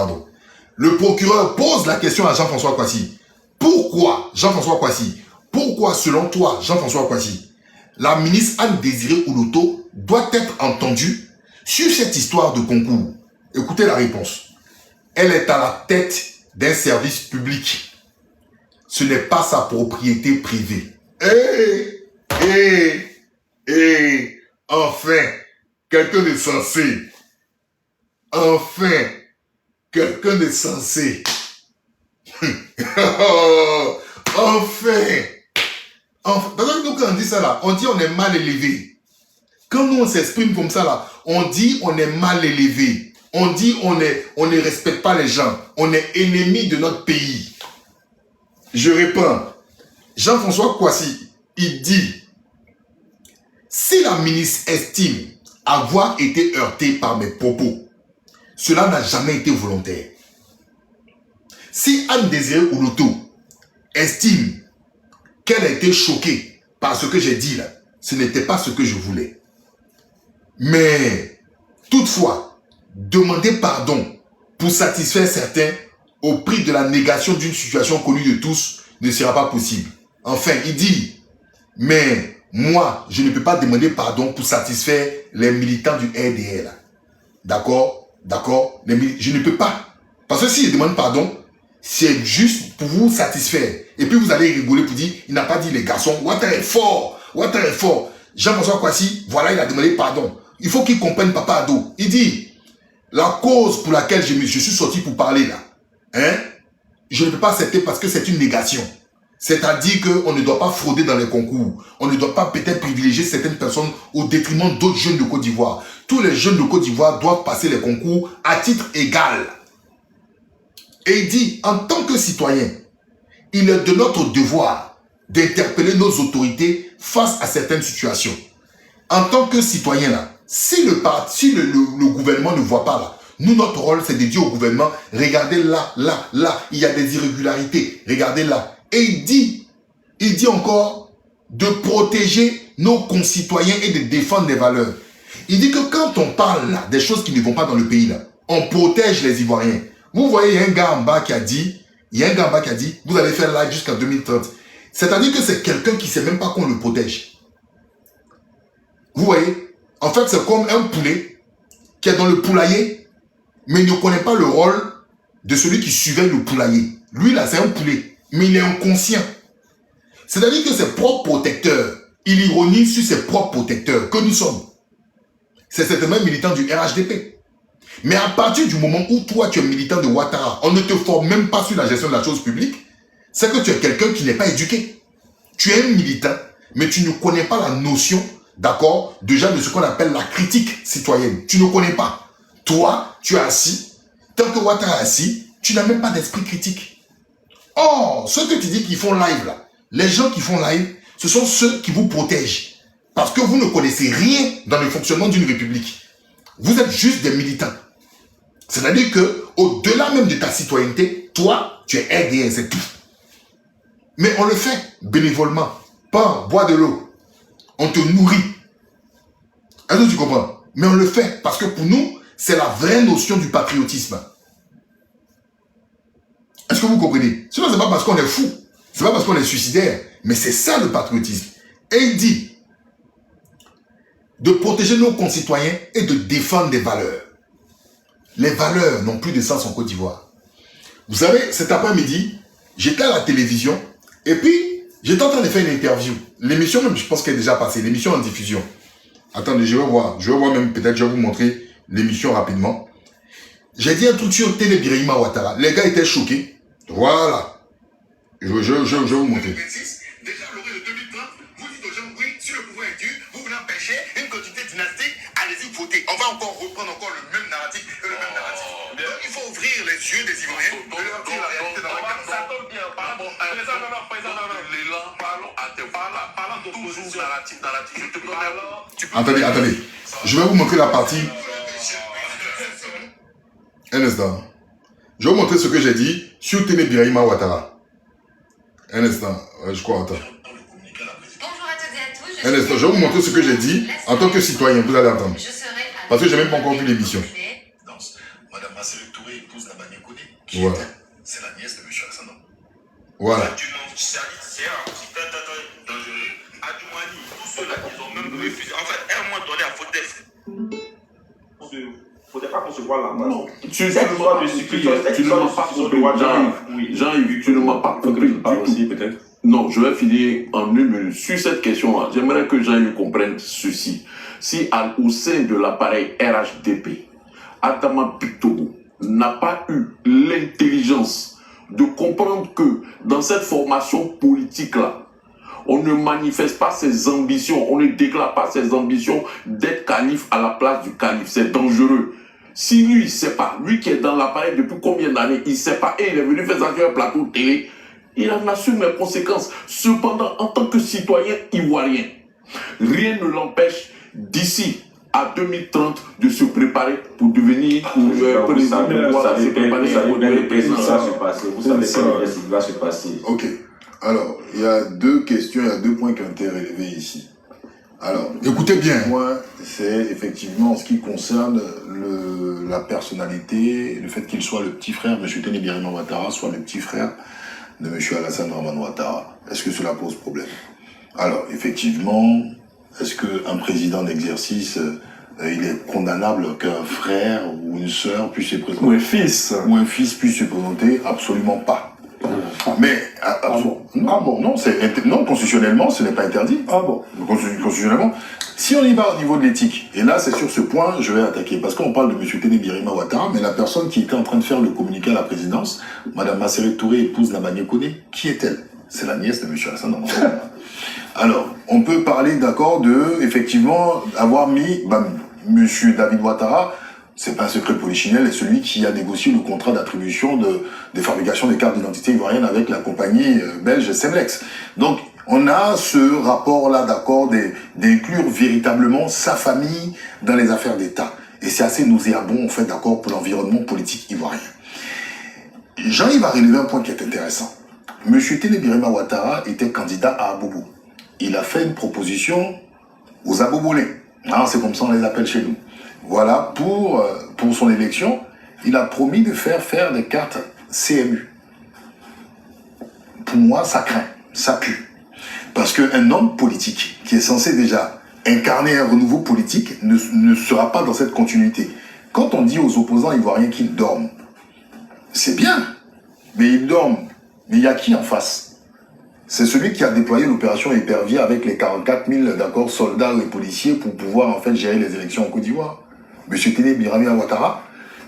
Le procureur pose la question à Jean-François Kwasi. Pourquoi, Jean-François Kwasi, pourquoi selon toi, Jean-François Kwasi, la ministre Anne-Désirée Oloto doit être entendue sur cette histoire de concours? Écoutez la réponse. Elle est à la tête d'un service public. Ce n'est pas sa propriété privée. Enfin, quelqu'un de sensé. Enfin, quelqu'un de sensé. Enfin. Parce que nous, quand on dit ça là, on dit on est mal élevé. Quand nous on s'exprime comme ça là, on dit on est mal élevé. On dit on ne respecte pas les gens. On est ennemi de notre pays. Je réponds. Jean-François Kwasi, il dit, si la ministre estime avoir été heurtée par mes propos, cela n'a jamais été volontaire. Si Anne-Désirée Oloto estime qu'elle a été choquée par ce que j'ai dit là, ce n'était pas ce que je voulais. Mais, toutefois, demander pardon pour satisfaire certains au prix de la négation d'une situation connue de tous ne sera pas possible. Enfin, il dit, mais moi, je ne peux pas demander pardon pour satisfaire les militants du RDR. D'accord? d'accord? Je ne peux pas. Parce que s'il demande pardon, c'est juste pour vous satisfaire. Et puis vous allez rigoler pour dire, il n'a pas dit les garçons, Ouattara est fort, Ouattara est fort. Jean-François Kouassi, voilà, il a demandé pardon. Il faut qu'il comprenne Papa Ado. Il dit, la cause pour laquelle je suis sorti pour parler là, hein, je ne peux pas accepter parce que c'est une négation. C'est-à-dire qu'on ne doit pas frauder dans les concours. On ne doit pas peut-être privilégier certaines personnes au détriment d'autres jeunes de Côte d'Ivoire. Tous les jeunes de Côte d'Ivoire doivent passer les concours à titre égal. Et il dit, en tant que citoyen, il est de notre devoir d'interpeller nos autorités face à certaines situations. En tant que citoyen, là, si le gouvernement ne voit pas là, nous, notre rôle, c'est de dire au gouvernement, regardez là, là, là, il y a des irrégularités, regardez là. Et il dit encore de protéger nos concitoyens et de défendre les valeurs. Il dit que quand on parle là, des choses qui ne vont pas dans le pays, là, on protège les Ivoiriens. Vous voyez, il y a un gars en bas qui a dit, vous allez faire live jusqu'en 2030. C'est-à-dire que c'est quelqu'un qui ne sait même pas qu'on le protège. Vous voyez, en fait, c'est comme un poulet qui est dans le poulailler, mais il ne connaît pas le rôle de celui qui surveille le poulailler. Lui, là, c'est un poulet, mais il est inconscient. C'est-à-dire que ses propres protecteurs, il ironise sur ses propres protecteurs que nous sommes. C'est certainement militant du RHDP. Mais à partir du moment où toi, tu es militant de Ouattara, on ne te forme même pas sur la gestion de la chose publique, c'est que tu es quelqu'un qui n'est pas éduqué. Tu es un militant, mais tu ne connais pas la notion, d'accord, déjà de ce qu'on appelle la critique citoyenne. Tu ne connais pas. Toi, tu es assis. Tant que Ouattara est assis, tu n'as même pas d'esprit critique. Or, ceux que tu dis qui font live là, les gens qui font live, ce sont ceux qui vous protègent. Parce que vous ne connaissez rien dans le fonctionnement d'une république. Vous êtes juste des militants. C'est-à-dire que, au-delà même de ta citoyenneté, toi, tu es RDN, c'est tout. Mais on le fait bénévolement. Pain, bois de l'eau. On te nourrit. Est-ce que tu comprends? Mais on le fait parce que pour nous, c'est la vraie notion du patriotisme. Est-ce que vous comprenez? Sinon, c'est pas parce qu'on est fou. C'est pas parce qu'on est suicidaire. Mais c'est ça le patriotisme. Et il dit de protéger nos concitoyens et de défendre des valeurs. Les valeurs n'ont plus de sens en Côte d'Ivoire. Vous savez, cet après-midi, j'étais à la télévision et puis j'étais en train de faire une interview. L'émission même, je pense qu'elle est déjà passée. L'émission en diffusion. Attendez, je vais voir. Je vais voir même, peut-être je vais vous montrer l'émission rapidement. J'ai dit un truc sur Télé Birahima Ouattara. Les gars étaient choqués. Voilà. Je vais vous montrer. Déjà, à l'horizon de 2030, vous dites aux gens, oui, si le pouvoir est dur, vous voulez empêcher une continuité dynastique, allez-y voter. On va encore reprendre le même narratif et le même narratif. Donc, il faut ouvrir les yeux des Ivoiriens et leur dire la réalité dans laquelle nous sommes. Attendez. Je vais vous montrer la partie. Un instant. Je vais vous montrer ce que j'ai dit sur Télé Birahima Ouattara. Un instant. Je crois, attends. Un instant, je vais vous montrer ce que j'ai dit en tant que citoyen. Vous allez entendre. Parce que je n'ai même pas encore vu l'émission. Madame Marcel Touré, épouse Nabane Kone, qui Voilà. c'est la nièce de M. Alassane. Voilà. Adjoumani, tous ceux-là, ils ont même refusé. En fait, un mois donné à Fautef. Il ne faudrait pas qu'on se voit là. Non, tu ne m'as pas compris. Jean-Yves, tu ne m'as pas compris du tout. Non, je vais finir en une minute. Sur cette question-là, j'aimerais que Jean-Yves comprenne ceci. Si au sein de l'appareil RHDP, Adama Pictogo n'a pas eu l'intelligence de comprendre que dans cette formation politique-là, on ne manifeste pas ses ambitions, on ne déclare pas ses ambitions d'être calife à la place du calife. C'est dangereux. Si lui, il ne sait pas, lui qui est dans l'appareil depuis combien d'années, il ne sait pas, et il est venu faire ça sur un plateau de télé, il en assume les conséquences. Cependant, en tant que citoyen ivoirien, rien ne l'empêche d'ici à 2030 de se préparer pour devenir président. Vous savez ce qui va se passer. Ok. Alors, il y a deux questions, il y a deux points qui ont été relevés ici. Alors, écoutez bien. Moi, c'est effectivement en ce qui concerne la personnalité, le fait qu'il soit le petit frère de M. Télé Birahima Ouattara, soit le petit frère de M. Alassane Dramane Ouattara. Est-ce que cela pose problème? Alors, effectivement, est-ce qu'un président d'exercice il est condamnable qu'un frère ou une sœur puisse se présenter. Ou un fils. Ou un fils puisse se présenter, absolument pas. Mais, non, constitutionnellement, ce n'est pas interdit. Ah bon? Constitutionnellement. Si on y va au niveau de l'éthique, et là, c'est sur ce point, je vais attaquer, parce qu'on parle de M. Téné Birima Ouattara, mais la personne qui était en train de faire le communiqué à la présidence, Mme Masséré Touré, épouse Nabanye Koné, qui est-elle? C'est la nièce de M. Alassane Ouattara. Alors, on peut parler, d'accord, de, effectivement, avoir mis, M. David Ouattara, c'est pas un secret polichinelle, est celui qui a négocié le contrat d'attribution des fabrications des cartes d'identité ivoiriennes avec la compagnie belge Semlex. Donc, on a ce rapport-là, d'accord, d'inclure véritablement sa famille dans les affaires d'État. Et c'est assez nauséabond, en fait, d'accord, pour l'environnement politique ivoirien. Jean-Yves a relevé un point qui est intéressant. M. Téné Birima Ouattara était candidat à Abobo. Il a fait une proposition aux Abobolais. C'est comme ça on les appelle chez nous. Voilà, pour son élection, il a promis de faire des cartes CMU. Pour moi, ça craint, ça pue. Parce qu'un homme politique qui est censé déjà incarner un renouveau politique ne sera pas dans cette continuité. Quand on dit aux opposants ivoiriens qu'ils dorment, c'est bien, mais ils dorment. Mais il y a qui en face? C'est celui qui a déployé l'opération Épervier avec les 44 000 d'accord, soldats et policiers pour pouvoir en fait gérer les élections en Côte d'Ivoire. Monsieur Téné Birima Ouattara,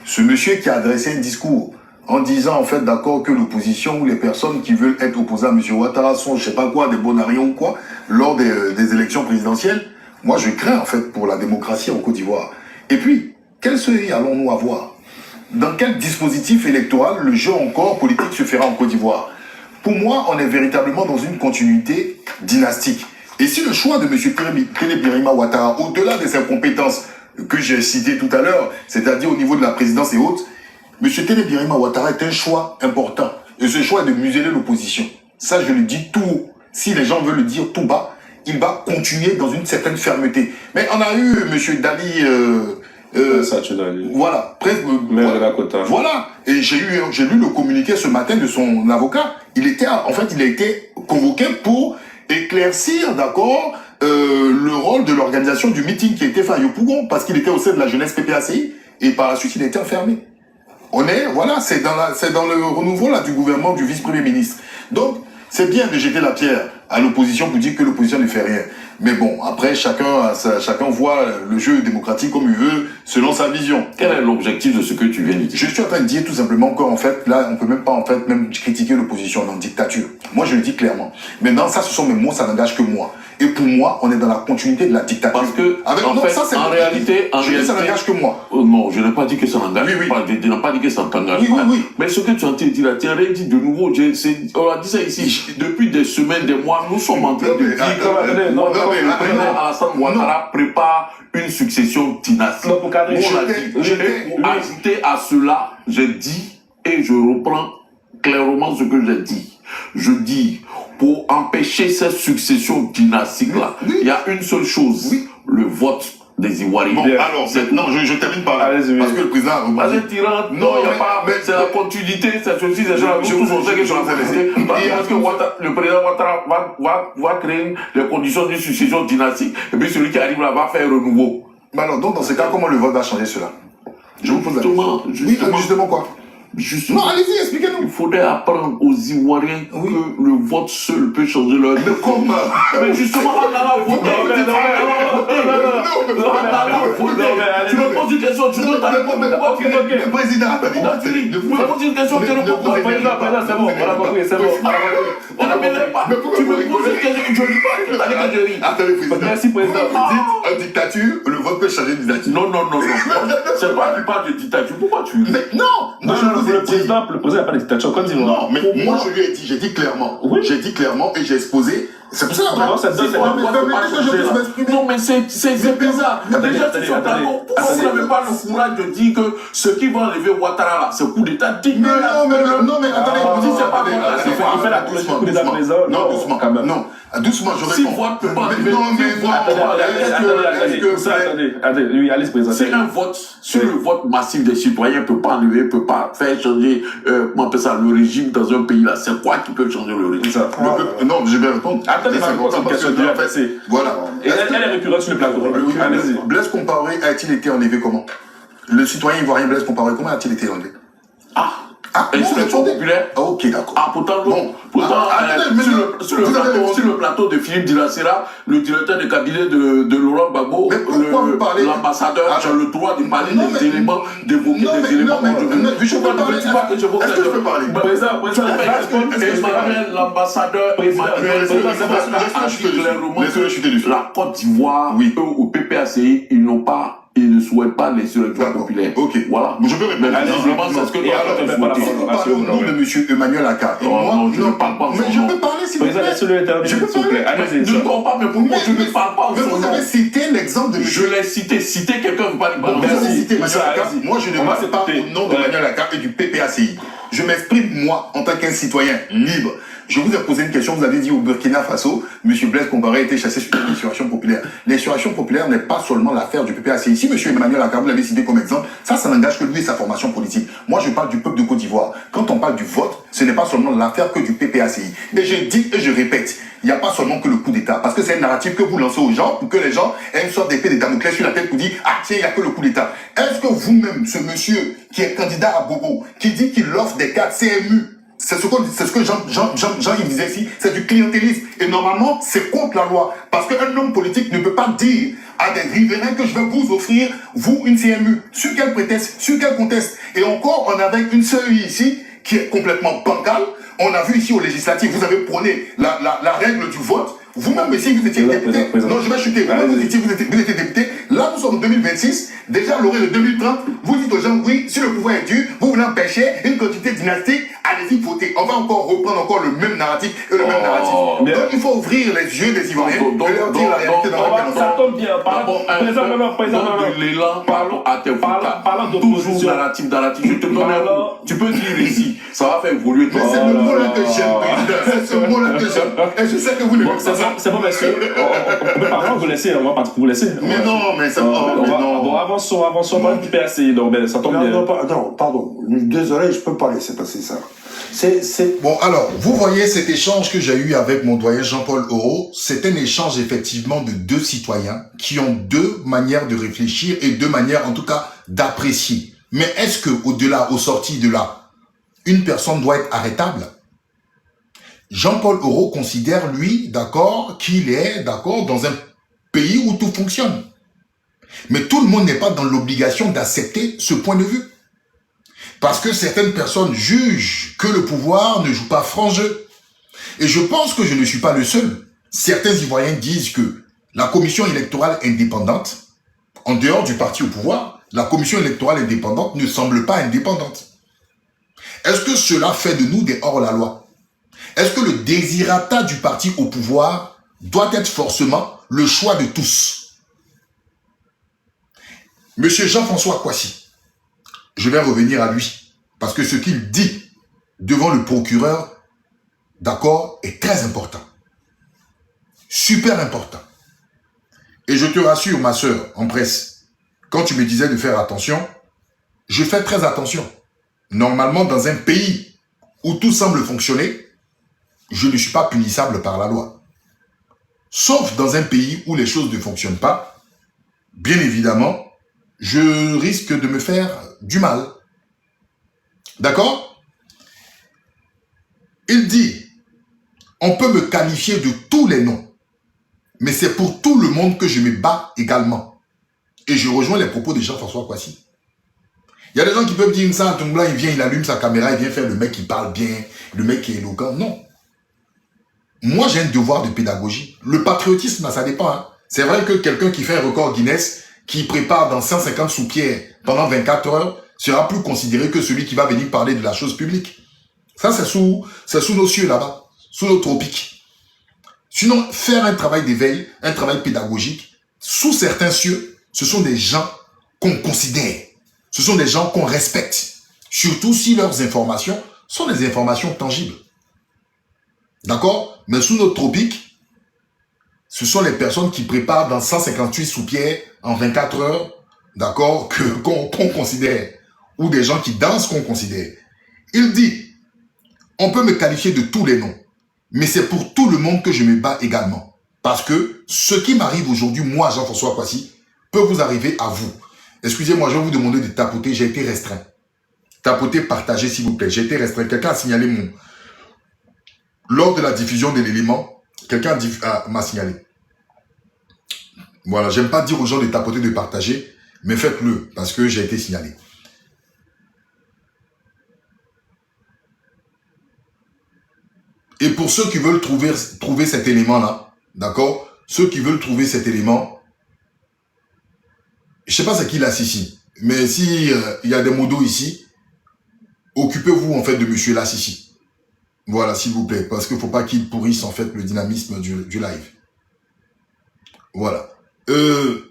ce monsieur qui a adressé un discours en disant en fait d'accord que l'opposition ou les personnes qui veulent être opposées à monsieur Ouattara sont je sais pas quoi, des bonarions ou quoi, lors des élections présidentielles, moi je crains en fait pour la démocratie en Côte d'Ivoire. Et puis, quel seuil allons-nous avoir? Dans quel dispositif électoral le jeu encore politique se fera en Côte d'Ivoire? Pour moi, on est véritablement dans une continuité dynastique. Et si le choix de M. Téné Birima Ouattara, au-delà de ses compétences que j'ai citées tout à l'heure, c'est-à-dire au niveau de la présidence et autres, M. Téné Birima Ouattara est un choix important. Et ce choix est de museler l'opposition. Ça, je le dis tout haut. Si les gens veulent le dire tout bas, il va continuer dans une certaine fermeté. Mais on a eu M. Dali... voilà, maire de la Côte. Voilà, et j'ai lu le communiqué ce matin de son avocat. Il a été convoqué pour éclaircir, d'accord, le rôle de l'organisation du meeting qui a été fait à Yopougon, parce qu'il était au sein de la jeunesse PPACI, et par la suite il a été enfermé. C'est dans le renouveau là du gouvernement du vice-premier ministre. Donc, c'est bien de jeter la pierre à l'opposition pour dire que l'opposition ne fait rien. Mais bon, après, chacun voit le jeu démocratique comme il veut, selon sa vision. Quel est l'objectif de ce que tu viens de dire? Je suis en train de dire tout simplement qu'en fait, là, on peut même pas, en fait, même critiquer l'opposition dans dictature. Moi, je le dis clairement. Maintenant, ça, ce sont mes mots, ça n'engage que moi. Et pour moi, on est dans la continuité de la dictature. Parce que, en réalité, ça n'engage que moi. Non, je n'ai pas dit que ça n'engage oui. pas. Je n'ai pas dit que ça t'engage pas. Oui. Mais ce que tu as dit là, tu as rien dit de nouveau. On a dit ça ici. Depuis des semaines, des mois, nous sommes en train de dire que le président Alassane Ouattara prépare une succession dynastique. Pour ajouter à cela, j'ai dit, et je reprends clairement ce que j'ai dit. Je dis, pour empêcher cette succession dynastique-là, il y a une seule chose, le vote des Ivoiriens. Bon, alors, je termine par là. Parce que le président... Vas-y, tyran, non, il n'y a pas... C'est la continuité, c'est ceci, c'est ça. Je vous sais que je vais vous laisser. Parce que le président Ouattara va créer les conditions d'une succession dynastique. Et puis celui qui arrive là va faire un renouveau. Mais alors, donc, dans ce cas, comment le vote va changer cela? Je vous pose la question. Justement quoi? Justement, non, allez-y, expliquez-nous. Il faudrait apprendre aux Ivoiriens que le vote seul peut changer leur vie. Mais comment? Mais justement, on a voté. Tu me poses une question, tu dois répondre. Pourquoi tu le président, tu me poses une question, tu réponds pas. C'est bon, on a compris, c'est bon. Tu me poses une question, je dis pas. Allez, que je ris. Attendez, président. Merci, président. Vous dites, en dictature, le vote peut changer de dictature. Non. C'est pas tu parles de dictature. Pourquoi tu ris? Non. Le président n'a pas de dictature. Non, mais moi je lui ai dit, j'ai dit clairement. Oui. J'ai dit clairement et j'ai exposé. C'est pour ça. Non, mais c'est bizarre. Déjà, tu sont d'accord. Pourquoi vous n'avez pas le courage de dire que ceux qui vont enlever Ouattara là, c'est coup d'État digne? Non, mais attendez, vous dites c'est pas il fait la coup d'État maison. Non, doucement quand même. Non, doucement, je réponds. Si vote peut pas enlever. Non, mais attendez, allez se présenter. C'est un vote, sur le vote massif des citoyens peut pas enlever, peut pas faire changer, comment on appelle ça, le régime dans un pays là. C'est quoi qui peut changer le régime? Non, je vais répondre. Attendez, ma réponse à une question déjà passée. Voilà. Et elle est récurrente sur le plateau. Oui, Allez-y. Blaise Compaoré a-t-il été enlevé comment? Le citoyen ivoirien Blaise Compaoré, comment a-t il été enlevé? Et sur le Front populaire. Ok, d'accord. Pourtant, Bon. attendez, sur le plateau de Philippe Dilacera, le directeur de cabinet de Laurent Gbagbo, Mais pourquoi vous parlez- l'ambassadeur a le droit de parler Non, des mais- éléments, d'évoquer Non, des mais- éléments. non, mais- je peux parler. Tu vois que je veux Est-ce que je peux parler? Président, l'ambassadeur Emmanuel a dit clairement Laissez-le chuter dessus. que la Côte d'Ivoire, Oui. eux, au PPACI, ils ne souhaitent pas l'insurrection D'accord. populaire. Ok. Voilà. Je peux répondre. Visiblement, c'est ce que Et alors, nous on avons va pas voté. Vous parlez au nom de M. Emmanuel Aka. Et Non, moi, non, je ne parle pas en mais son je nom. peux parler, s'il vous Président, plaît. laissez-le intervenir, Je peux s'il vous plaît. parler. Allez-y. Ne tombe pas, mais pourquoi je ne parle pas en Mais son vous nom? avez cité l'exemple de Je l'ai cité. Citer quelqu'un ne veut pas dire Vous avez Merci. cité Emmanuel Ça, Aka. allez-y. Moi, je ne On va parle pas s'écouter. au nom d'Emmanuel Aka et du PPACI. Je m'exprime, moi, en tant qu'un citoyen libre. Je vous ai posé une question, vous avez dit au Burkina Faso, M. Blaise Compaoré a été chassé sur l'insurrection populaire. L'insurrection populaire n'est pas seulement l'affaire du PPACI. Si M. Emmanuel Aka, vous l'avez cité comme exemple, ça n'engage que lui et sa formation politique. Moi, je parle du peuple de Côte d'Ivoire. Quand on parle du vote, ce n'est pas seulement l'affaire que du PPACI. Et je dis et je répète, il n'y a pas seulement que le coup d'État. Parce que c'est un narratif que vous lancez aux gens pour que les gens aient une sorte d'épée de Damoclès sur la tête pour dire, ah tiens, il n'y a que le coup d'État. Est-ce que vous-même, ce monsieur qui est candidat à Bobo, qui dit qu'il offre des cartes CMU, c'est ce que Jean-Yves disait ici, c'est du clientélisme. Et normalement, c'est contre la loi. Parce qu'un homme politique ne peut pas dire à des riverains que je vais vous offrir, vous, une CMU. Sur quel prétexte? Sur quel contexte? Et encore, on avait une CEI ici qui est complètement bancale. On a vu ici aux législatives, vous avez prôné la règle du vote. Vous-même, ici, vous étiez député. Non, je vais chuter. Vous-même, vous étiez député. Là, nous sommes en 2026. Déjà, à l'horizon de 2030, vous dites aux gens, oui, si le pouvoir est dur, vous voulez empêcher une quantité dynastique, allez-y voter. On va encore reprendre encore le même narratif et le même narratif. Donc, il faut ouvrir les yeux des Ivoiriens et leur dire la réalité dans laquelle nous Ça sommes. tombe bien. Président, Donc, l'élan, parlons à tes Parlons toujours d'opposition. narratif. Je te donne un mot. Tu peux dire ici. Ça va faire évoluer Mais toi. c'est le mot-là que j'aime, président. C'est ce mot-là que j'aime. Et je sais que vous n'aimez pas ça. C'est bon, monsieur. On peut parler, on vous laisser. On va partir pour vous laisser. Mais non, mais ça Bon, avançons. On parle du PACI. Donc, ça tombe bien. Non, pardon. Désolé, je peux pas laisser passer ça. Bon, alors, vous voyez cet échange que j'ai eu avec mon doyen Jean-Paul Oro, c'est un échange effectivement de deux citoyens qui ont deux manières de réfléchir et deux manières en tout cas d'apprécier. Mais est-ce que au-delà, au sorti de là, une personne doit être arrêtable? Jean-Paul Oro considère, lui, d'accord, qu'il est, d'accord, dans un pays où tout fonctionne. Mais tout le monde n'est pas dans l'obligation d'accepter ce point de vue. Parce que certaines personnes jugent que le pouvoir ne joue pas franc jeu. Et je pense que je ne suis pas le seul. Certains Ivoiriens disent que la commission électorale indépendante, en dehors du parti au pouvoir, la commission électorale indépendante ne semble pas indépendante. Est-ce que cela fait de nous des hors-la-loi? Est-ce que le désirata du parti au pouvoir doit être forcément le choix de tous? Monsieur Jean-François Kouassi, je vais revenir à lui, parce que ce qu'il dit devant le procureur, d'accord, est très important. Super important. Et je te rassure, ma sœur, en presse, quand tu me disais de faire attention, je fais très attention. Normalement, dans un pays où tout semble fonctionner, je ne suis pas punissable par la loi. Sauf dans un pays où les choses ne fonctionnent pas, bien évidemment, je risque de me faire du mal. D'accord? Il dit, on peut me qualifier de tous les noms, mais c'est pour tout le monde que je me bats également. Et je rejoins les propos de Jean-François Kouassi. Il y a des gens qui peuvent dire ça, Tungla, il vient, il allume sa caméra, il vient faire le mec qui parle bien, le mec qui est éloquent. Non. Moi, j'ai un devoir de pédagogie. Le patriotisme, ça dépend. Hein. C'est vrai que quelqu'un qui fait un record Guinness, qui prépare dans 150 sous-pierres pendant 24 heures, sera plus considéré que celui qui va venir parler de la chose publique. Ça, c'est sous nos cieux là-bas, sous nos tropiques. Sinon, faire un travail d'éveil, un travail pédagogique, sous certains cieux, ce sont des gens qu'on considère. Ce sont des gens qu'on respecte. Surtout si leurs informations sont des informations tangibles. D'accord? Mais sous notre tropique, ce sont les personnes qui préparent dans 158 sous-pierres en 24 heures, d'accord, qu'on considère. Ou des gens qui dansent qu'on considère. Il dit, on peut me qualifier de tous les noms, Mais c'est pour tout le monde que je me bats également. Parce que ce qui m'arrive aujourd'hui, moi, Jean-François Kwasi, peut vous arriver à vous. Excusez-moi, je vais vous demander de tapoter, j'ai été restreint. Tapotez, partagez s'il vous plaît. J'ai été restreint. Quelqu'un a signalé mon... Lors de la diffusion de l'élément, quelqu'un m'a signalé. Voilà, j'aime pas dire aux gens de tapoter, de partager, mais faites-le, parce que j'ai été signalé. Et pour ceux qui veulent trouver cet élément-là, d'accord? Ceux qui veulent trouver cet élément, je sais pas c'est qui là ici, mais si il y a des modos ici, occupez-vous en fait de monsieur Lassissi. Voilà, s'il vous plaît, parce qu'il ne faut pas qu'il pourrisse en fait le dynamisme du live. Voilà. Et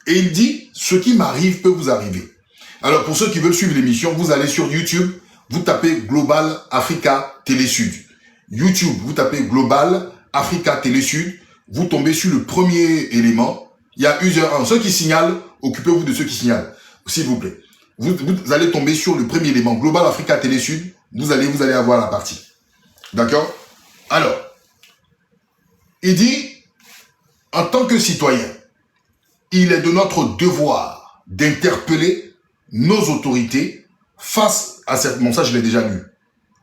il dit, ce qui m'arrive peut vous arriver. Alors pour ceux qui veulent suivre l'émission, vous allez sur YouTube, vous tapez Global Africa Télé Sud. YouTube, vous tapez Global Africa Télé Sud, vous tombez sur le premier élément. Il y a user 1. Ceux qui signalent, occupez-vous de ceux qui signalent, s'il vous plaît. Vous allez tomber sur le premier élément, Global Africa Télé Sud, vous allez avoir la partie. D'accord? Alors, il dit, en tant que citoyen, il est de notre devoir d'interpeller nos autorités face à cette... Bon, ça, je l'ai déjà lu.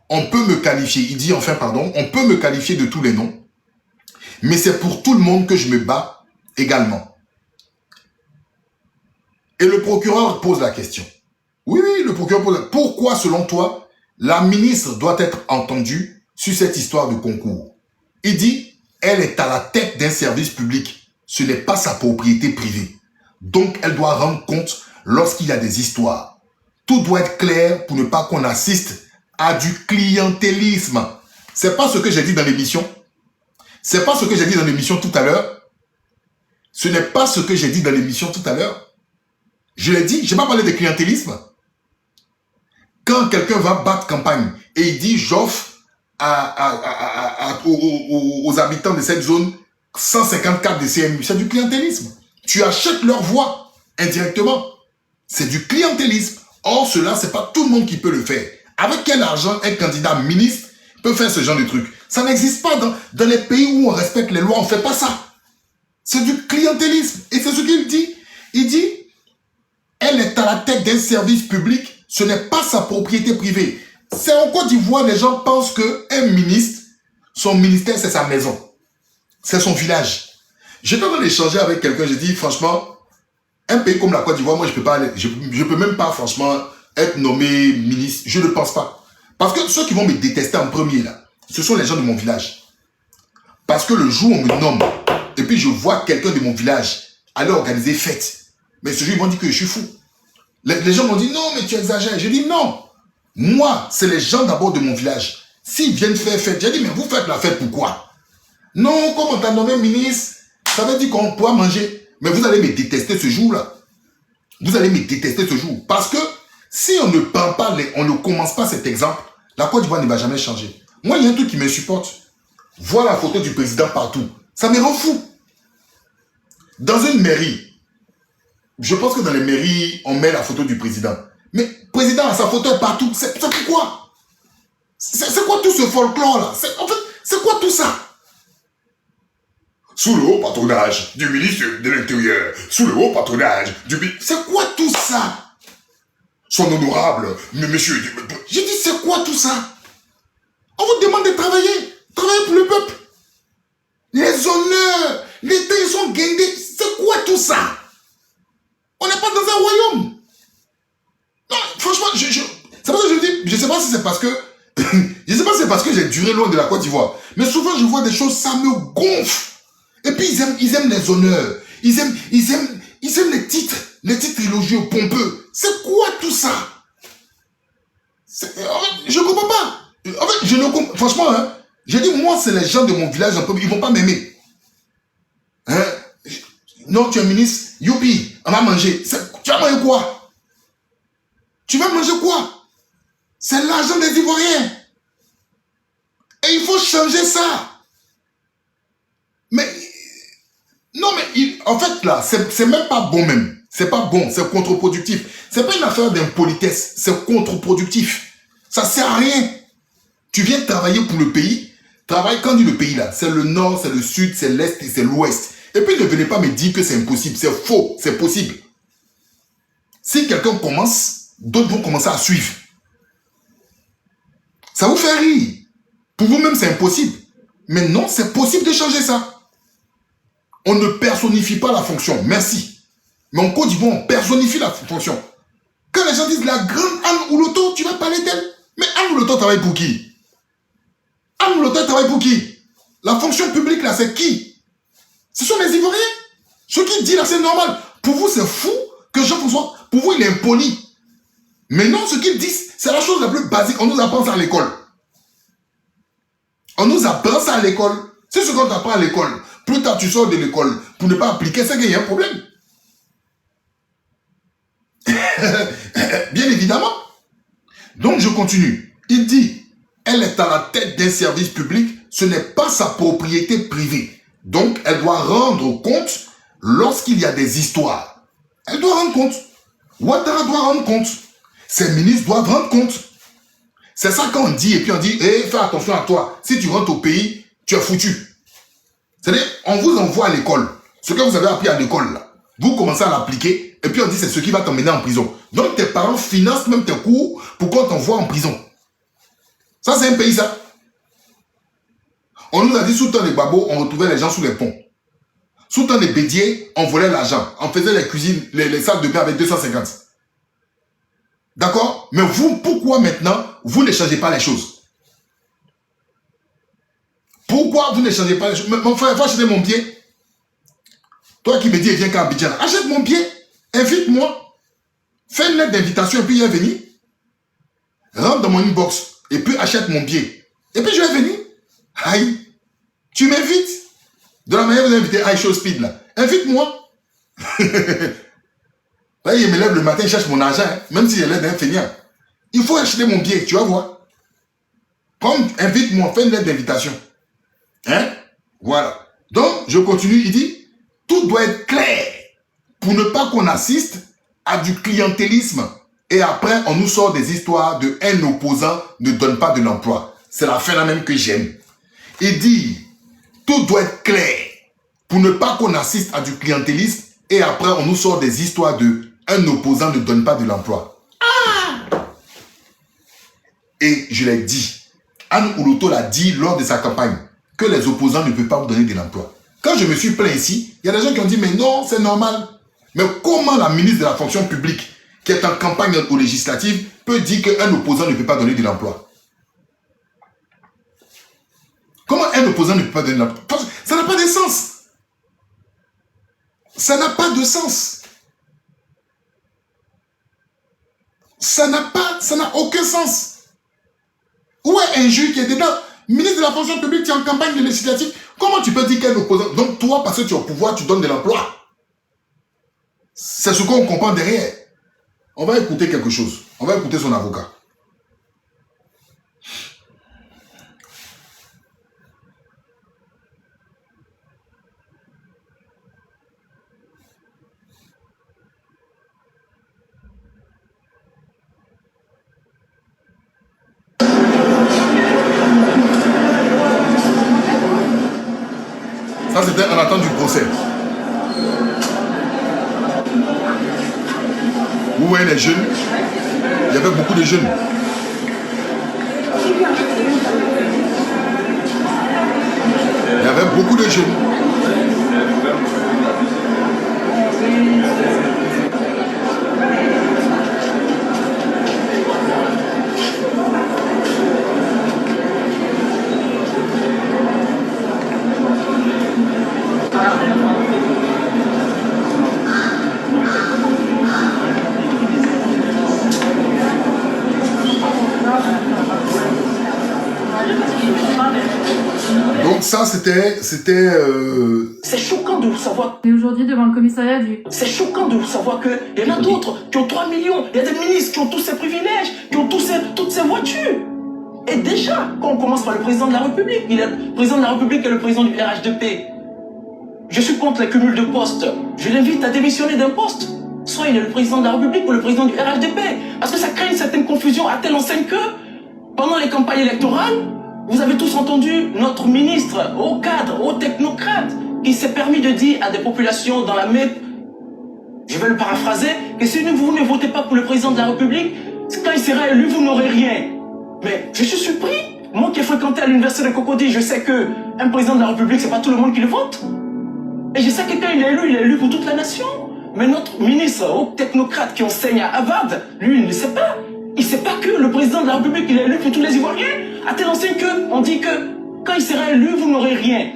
On peut me qualifier, il dit enfin, pardon, on peut me qualifier de tous les noms, mais c'est pour tout le monde que je me bats également. Et le procureur pose la question. Oui, le procureur pose la question. Pourquoi, selon toi, la ministre doit être entendue sur cette histoire de concours? Il dit, elle est à la tête d'un service public. Ce n'est pas sa propriété privée. Donc, elle doit rendre compte lorsqu'il y a des histoires. Tout doit être clair pour ne pas qu'on assiste à du clientélisme. C'est pas ce que j'ai dit dans l'émission. C'est pas ce que j'ai dit dans l'émission tout à l'heure. Ce n'est pas ce que j'ai dit dans l'émission tout à l'heure. Je l'ai dit, je n'ai pas parlé de clientélisme. Quand quelqu'un va battre campagne et il dit j'offre aux habitants de cette zone 154 de CMU, c'est du clientélisme. Tu achètes leur voix indirectement. C'est du clientélisme. Or, cela, c'est pas tout le monde qui peut le faire. Avec quel argent un candidat ministre peut faire ce genre de truc? Ça n'existe pas dans les pays où on respecte les lois, on ne fait pas ça. C'est du clientélisme. Et c'est ce qu'il dit. Il dit, elle est à la tête d'un service public, ce n'est pas sa propriété privée. C'est en Côte d'Ivoire, les gens pensent qu'un ministre, son ministère, c'est sa maison. C'est son village. J'étais en train d'échanger avec quelqu'un, j'ai dit, franchement, un pays comme la Côte d'Ivoire, moi, je peux même pas, franchement, être nommé ministre. Je ne pense pas. Parce que ceux qui vont me détester en premier, là, ce sont les gens de mon village. Parce que le jour où on me nomme, et puis je vois quelqu'un de mon village aller organiser fête, mais ce jour, ils vont dire que je suis fou. Les gens m'ont dit, non, mais tu exagères. J'ai dit, non. Moi, c'est les gens d'abord de mon village. S'ils viennent faire fête, j'ai dit, mais vous faites la fête pourquoi? Non, comme on t'a nommé ministre, ça veut dire qu'on pourra manger. Mais vous allez me détester ce jour-là. Vous allez me détester ce jour. Parce que si on ne prend pas, on ne commence pas cet exemple, la Côte d'Ivoire ne va jamais changer. Moi, il y a un truc qui me supporte. Voir la photo du président partout. Ça me rend fou. Dans une mairie, je pense que dans les mairies, on met la photo du président. Mais le président a sa photo partout. C'est pourquoi? C'est quoi tout ce folklore-là? En fait, c'est quoi tout ça? Sous le haut patronage du ministre de l'Intérieur. Sous le haut patronage du ministre... C'est quoi tout ça? Son honorable, monsieur... J'ai dit, c'est quoi tout ça? On vous demande de travailler. Travailler pour le peuple. Les honneurs, l'État, ils sont guindés. C'est quoi tout ça? On n'est pas dans un royaume. Non, franchement, c'est pour ça que je dis, je ne sais pas si c'est parce que... je ne sais pas si c'est parce que j'ai duré loin de la Côte d'Ivoire. Mais souvent, je vois des choses, ça me gonfle. Et puis, ils aiment les honneurs. Ils aiment les titres élogieux, pompeux. C'est quoi tout ça? En fait, je ne comprends pas. En fait, je ne comprends... Franchement, hein, j'ai dit, moi, c'est les gens de mon village, ils ne vont pas m'aimer. Hein? Non, tu es ministre, youpi, on va manger. Tu vas manger quoi? Tu vas manger quoi? C'est l'argent des Ivoiriens. Et il faut changer ça. Mais, non mais, en fait là, c'est même pas bon même. C'est pas bon, c'est contre-productif. C'est pas une affaire d'impolitesse, c'est contre-productif. Ça sert à rien. Tu viens travailler pour le pays. Travaille, quand on dit le pays là, c'est le nord, c'est le sud, c'est l'est et c'est l'ouest. Et puis ne venez pas me dire que c'est impossible. C'est faux, c'est possible. Si quelqu'un commence, d'autres vont commencer à suivre. Ça vous fait rire. Pour vous-même, c'est impossible. Mais non, c'est possible de changer ça. On ne personnifie pas la fonction. Merci. Mais en Côte d'Ivoire, on personnifie la fonction. Quand les gens disent la grande Anne Ouloto, tu vas parler d'elle. Mais Anne Ouloto travaille pour qui? Anne Ouloto travaille pour qui? La fonction publique là, c'est qui? Ce sont les Ivoiriens. Ce qui dit là, c'est normal. Pour vous, c'est fou que Jean-François, pour vous, il est impoli. Mais non, ce qu'ils disent, c'est la chose la plus basique. On nous apprend ça à l'école. On nous apprend ça à l'école. C'est ce qu'on t'apprend à l'école. Plus tard, tu sors de l'école pour ne pas appliquer, c'est qu'il y a un problème. Bien évidemment. Donc, je continue. Il dit, elle est à la tête d'un service public, ce n'est pas sa propriété privée. Donc, elle doit rendre compte lorsqu'il y a des histoires. Elle doit rendre compte. Ouattara doit rendre compte. Ses ministres doivent rendre compte. C'est ça qu'on dit, et puis on dit, fais attention à toi. Si tu rentres au pays, tu es foutu. C'est-à-dire, on vous envoie à l'école. Ce que vous avez appris à l'école, là, vous commencez à l'appliquer, et puis on dit, c'est ce qui va t'emmener en prison. Donc tes parents financent même tes cours pour qu'on t'envoie en prison. Ça, c'est un pays, ça. On nous a dit, sous le temps des babos, on retrouvait les gens sous les ponts. Sous le temps des bédiers, on volait l'argent. On faisait les cuisines, les salles de bain avec 250. D'accord? Mais vous, pourquoi maintenant, vous ne changez pas les choses? Pourquoi vous ne changez pas les choses? Mon frère, il faut acheter mon billet. Toi qui me dis, viens qu'à Abidjan, achète mon billet. Invite-moi. Fais une lettre d'invitation et puis il va venir. Rentre dans mon inbox et puis achète mon billet. Et puis je vais venir. Aïe. Tu m'invites. De la manière que vous invitez High Show Speed là. Invite-moi. Là, il me lève le matin, il cherche mon argent, hein, même si j'ai l'air d'un feignant. Il faut acheter mon billet, tu vas voir. Comme invite-moi, fais une lettre d'invitation. Hein? Voilà. Donc, je continue, il dit, tout doit être clair pour ne pas qu'on assiste à du clientélisme. Et après, on nous sort des histoires de un opposant ne donne pas de l'emploi. C'est la fin là même que j'aime. Il dit, tout doit être clair pour ne pas qu'on assiste à du clientélisme. Et après, on nous sort des histoires de un opposant ne donne pas de l'emploi. Ah! Et je l'ai dit, Anne Ouloto l'a dit lors de sa campagne, que les opposants ne peuvent pas vous donner de l'emploi. Quand je me suis plaint ici, il y a des gens qui ont dit, mais non, c'est normal. Mais comment la ministre de la fonction publique, qui est en campagne aux législatives, peut dire qu'un opposant ne peut pas donner de l'emploi? Comment un opposant ne peut pas donner de l'emploi? Ça n'a pas de sens. Ça n'a pas de sens. Ça n'a aucun sens. Où est un juge qui est dedans? Ministre de la fonction publique, tu es en campagne de législative. Comment tu peux dire qu'un opposant? Donc toi, parce que tu es au pouvoir, tu donnes de l'emploi. C'est ce qu'on comprend derrière. On va écouter quelque chose. On va écouter son avocat. Ça, c'était en attente du procès. Vous voyez les jeunes, il y avait beaucoup de jeunes. Il y avait beaucoup de jeunes. Donc ça, c'était... C'est choquant de savoir... Et aujourd'hui, devant le commissariat du... C'est choquant de savoir qu'il y en a d'autres qui ont 3 millions. Il y a des ministres qui ont tous ces privilèges, qui ont toutes ces voitures. Et déjà, quand on commence par le président de la République, il est le président de la République et le président du RHDP. Je suis contre les cumuls de postes. Je l'invite à démissionner d'un poste. Soit il est le président de la République ou le président du RHDP. Parce que ça crée une certaine confusion à telle enseigne que Pendant les campagnes électorales, vous avez tous entendu notre ministre, haut cadre, haut technocrate, qui s'est permis de dire à des populations dans la MEP, je vais le paraphraser, que si vous ne votez pas pour le président de la République, quand il sera élu, vous n'aurez rien. Mais je suis surpris. Moi qui ai fréquenté à l'université de Cocody, je sais qu'un président de la République, c'est pas tout le monde qui le vote. Et je sais que quand il est élu pour toute la nation. Mais notre ministre, haut technocrate qui enseigne à Harvard, lui, il ne sait pas. Il ne sait pas que le président de la République, il est élu pour tous les Ivoiriens. À telle enseigne qu'on dit que quand il sera élu, vous n'aurez rien.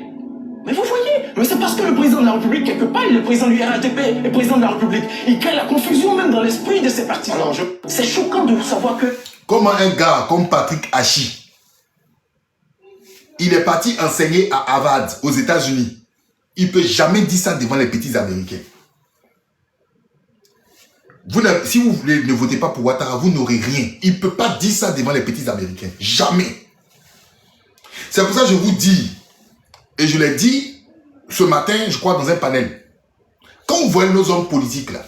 Mais vous voyez, mais c'est parce que le président de la République, quelque part, il est président du RATP et président de la République. Il crée la confusion même dans l'esprit de ses partisans. C'est choquant de vous savoir que... Comment un gars comme Patrick Hachi, il est parti enseigner à Harvard, aux États-Unis. Il ne peut jamais dire ça devant les petits Américains. Si vous voulez ne votez pas pour Ouattara, vous n'aurez rien. Il ne peut pas dire ça devant les petits Américains. Jamais. C'est pour ça que je vous dis, et je l'ai dit ce matin, je crois, dans un panel. Quand vous voyez nos hommes politiques là,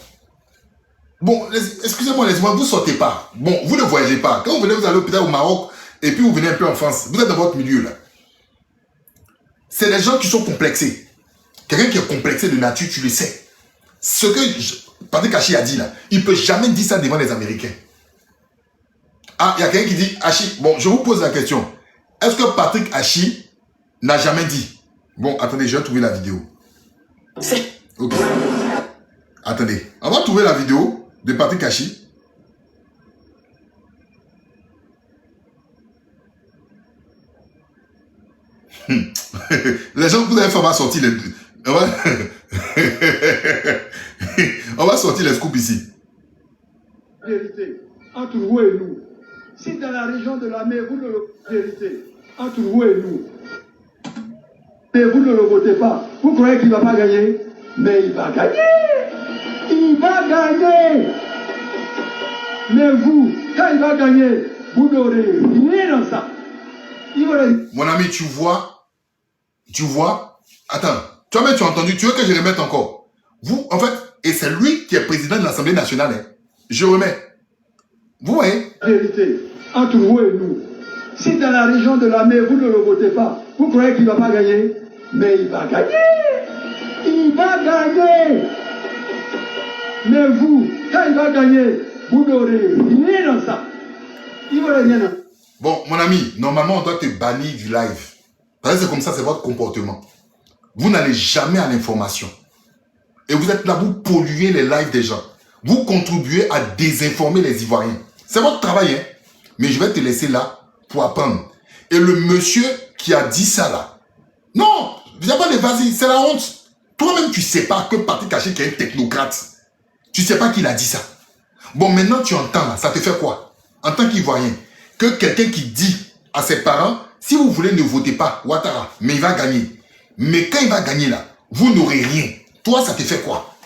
bon, excusez-moi, laissez-moi, vous ne sortez pas. Bon, vous ne voyagez pas. Quand vous venez, vous allez peut-être au Maroc, et puis vous venez un peu en France. Vous êtes dans votre milieu là. C'est des gens qui sont complexés. Quelqu'un qui est complexé de nature, tu le sais. Ce que Patrick Hachi a dit là, il ne peut jamais dire ça devant les Américains. Ah, il y a quelqu'un qui dit, Hachi, bon, je vous pose la question. Est-ce que Patrick Hachi n'a jamais dit? Bon, attendez, je vais trouver la vidéo. Ok. Attendez, on va trouver la vidéo de Patrick Hachi. Les gens, vous avez fait, on va sortir les... On va sortir les scoops ici. Vérité, entre vous et nous. Si dans la région de la mer, vous ne le... Vérité, entre vous et nous. Et vous ne le votez pas. Vous croyez qu'il ne va pas gagner? Mais il va gagner. Il va gagner. Mais vous, quand il va gagner, vous n'aurez rien dans ça. Mon ami, tu vois, attends, toi-même tu as entendu, tu veux que je remette encore? Vous, en fait, et c'est lui qui est président de l'Assemblée nationale, hein. Je remets. Vous voyez? Vérité, entre vous et nous. Si dans la région de la mer, vous ne le votez pas, vous croyez qu'il ne va pas gagner? Mais il va gagner. Il va gagner. Mais vous, quand il va gagner, vous n'aurez rien dans ça. Il n'aura rien dans ça. Bon, mon ami, normalement, on doit te bannir du live. Parce que c'est comme ça, c'est votre comportement. Vous n'allez jamais à l'information. Et vous êtes là, vous polluez les lives des gens. Vous contribuez à désinformer les Ivoiriens. C'est votre travail, hein. Mais je vais te laisser là pour apprendre. Et le monsieur qui a dit ça là, non, viens pas les vas-y, c'est la honte. Toi-même, tu sais pas que Patrick Hachi qui est un technocrate. Tu sais pas qu'il a dit ça. Bon, maintenant, tu entends là, ça te fait quoi? En tant qu'Ivoirien, que quelqu'un qui dit à ses parents, si vous voulez ne votez pas Ouattara, mais il va gagner. Mais quand il va gagner là, vous n'aurez rien. Toi, ça te fait quoi?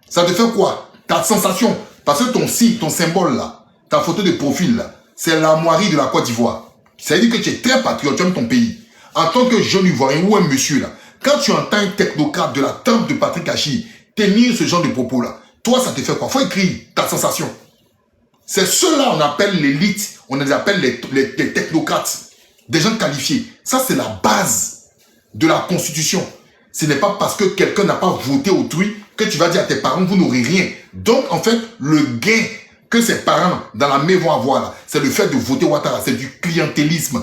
Ça te fait quoi? Ta sensation, parce que ton signe, ton symbole là, ta photo de profil là, c'est l'armoirie de la Côte d'Ivoire. Ça veut dire que tu es très patriote, tu aimes ton pays. En tant que jeune Ivoirien ou un monsieur là, quand tu entends un technocrate de la trempe de Patrick Hachi tenir ce genre de propos là, toi, ça te fait quoi? Faut écrire ta sensation. C'est ceux-là, on appelle l'élite, on les appelle les technocrates. Des gens qualifiés. Ça, c'est la base de la Constitution. Ce n'est pas parce que quelqu'un n'a pas voté autrui que tu vas dire à tes parents, vous n'aurez rien. Donc, en fait, le gain que ses parents dans la maison vont avoir là, c'est le fait de voter Ouattara. C'est du clientélisme.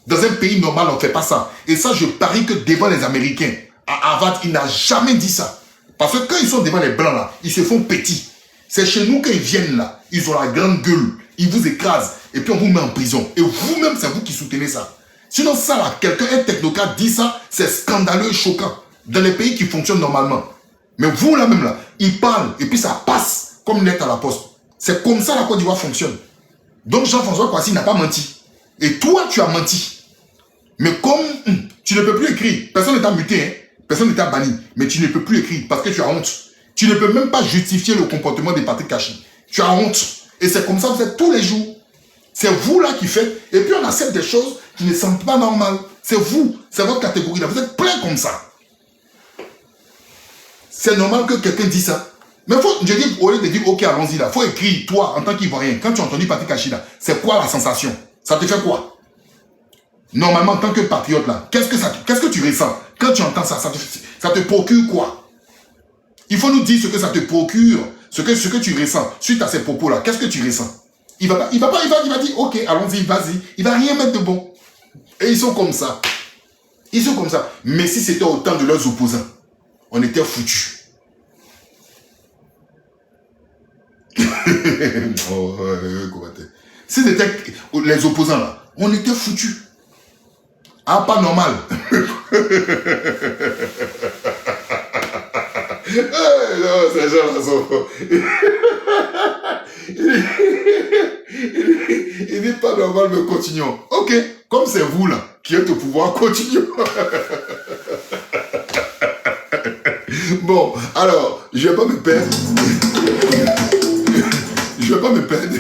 Dans un pays normal, on ne fait pas ça. Et ça, je parie que devant les Américains, à Harvard, il n'a jamais dit ça. Parce que quand ils sont devant les Blancs là, ils se font petits. C'est chez nous quand ils viennent là, ils ont la grande gueule, ils vous écrasent, et puis on vous met en prison. Et vous-même, c'est vous qui soutenez ça. Sinon ça là, quelqu'un, un technocrate dit ça, c'est scandaleux et choquant. Dans les pays qui fonctionnent normalement. Mais vous là même là, ils parlent, et puis ça passe comme lettre à la poste. C'est comme ça la Côte d'Ivoire fonctionne. Donc Jean-François Kouassi n'a pas menti. Et toi, tu as menti. Mais comme tu ne peux plus écrire, personne ne t'a muté, hein? Personne ne t'a banni, mais tu ne peux plus écrire parce que tu as honte. Tu ne peux même pas justifier le comportement de Patrick Hachi. Tu as honte. Et c'est comme ça, vous êtes tous les jours. C'est vous là qui faites. Et puis on accepte des choses qui ne semblent pas normales. C'est vous. C'est votre catégorie là. Vous êtes plein comme ça. C'est normal que quelqu'un dise ça. Mais je dis, au lieu de dire, ok, allons-y là, faut écrire, toi, en tant qu'Ivoirien, quand tu as entendu Patrick Kachi là, c'est quoi la sensation? Ça te fait quoi? Normalement, en tant que patriote là, qu'est-ce que tu ressens? Quand tu entends ça, ça te procure quoi? Il faut nous dire ce que ça te procure, ce que tu ressens suite à ces propos là. Qu'est-ce que tu ressens? Il va dire, ok, allons-y, vas-y. Il va rien mettre de bon. Et ils sont comme ça. Ils sont comme ça. Mais si c'était au temps de leurs opposants, on était foutus. Si c'était les opposants là, on était foutus. Ah, pas normal. Non, c'est genre il dit pas normal, mais continuons. Ok, comme c'est vous là qui êtes au pouvoir, continuons. Bon, alors, je vais pas me perdre. Je vais pas me perdre.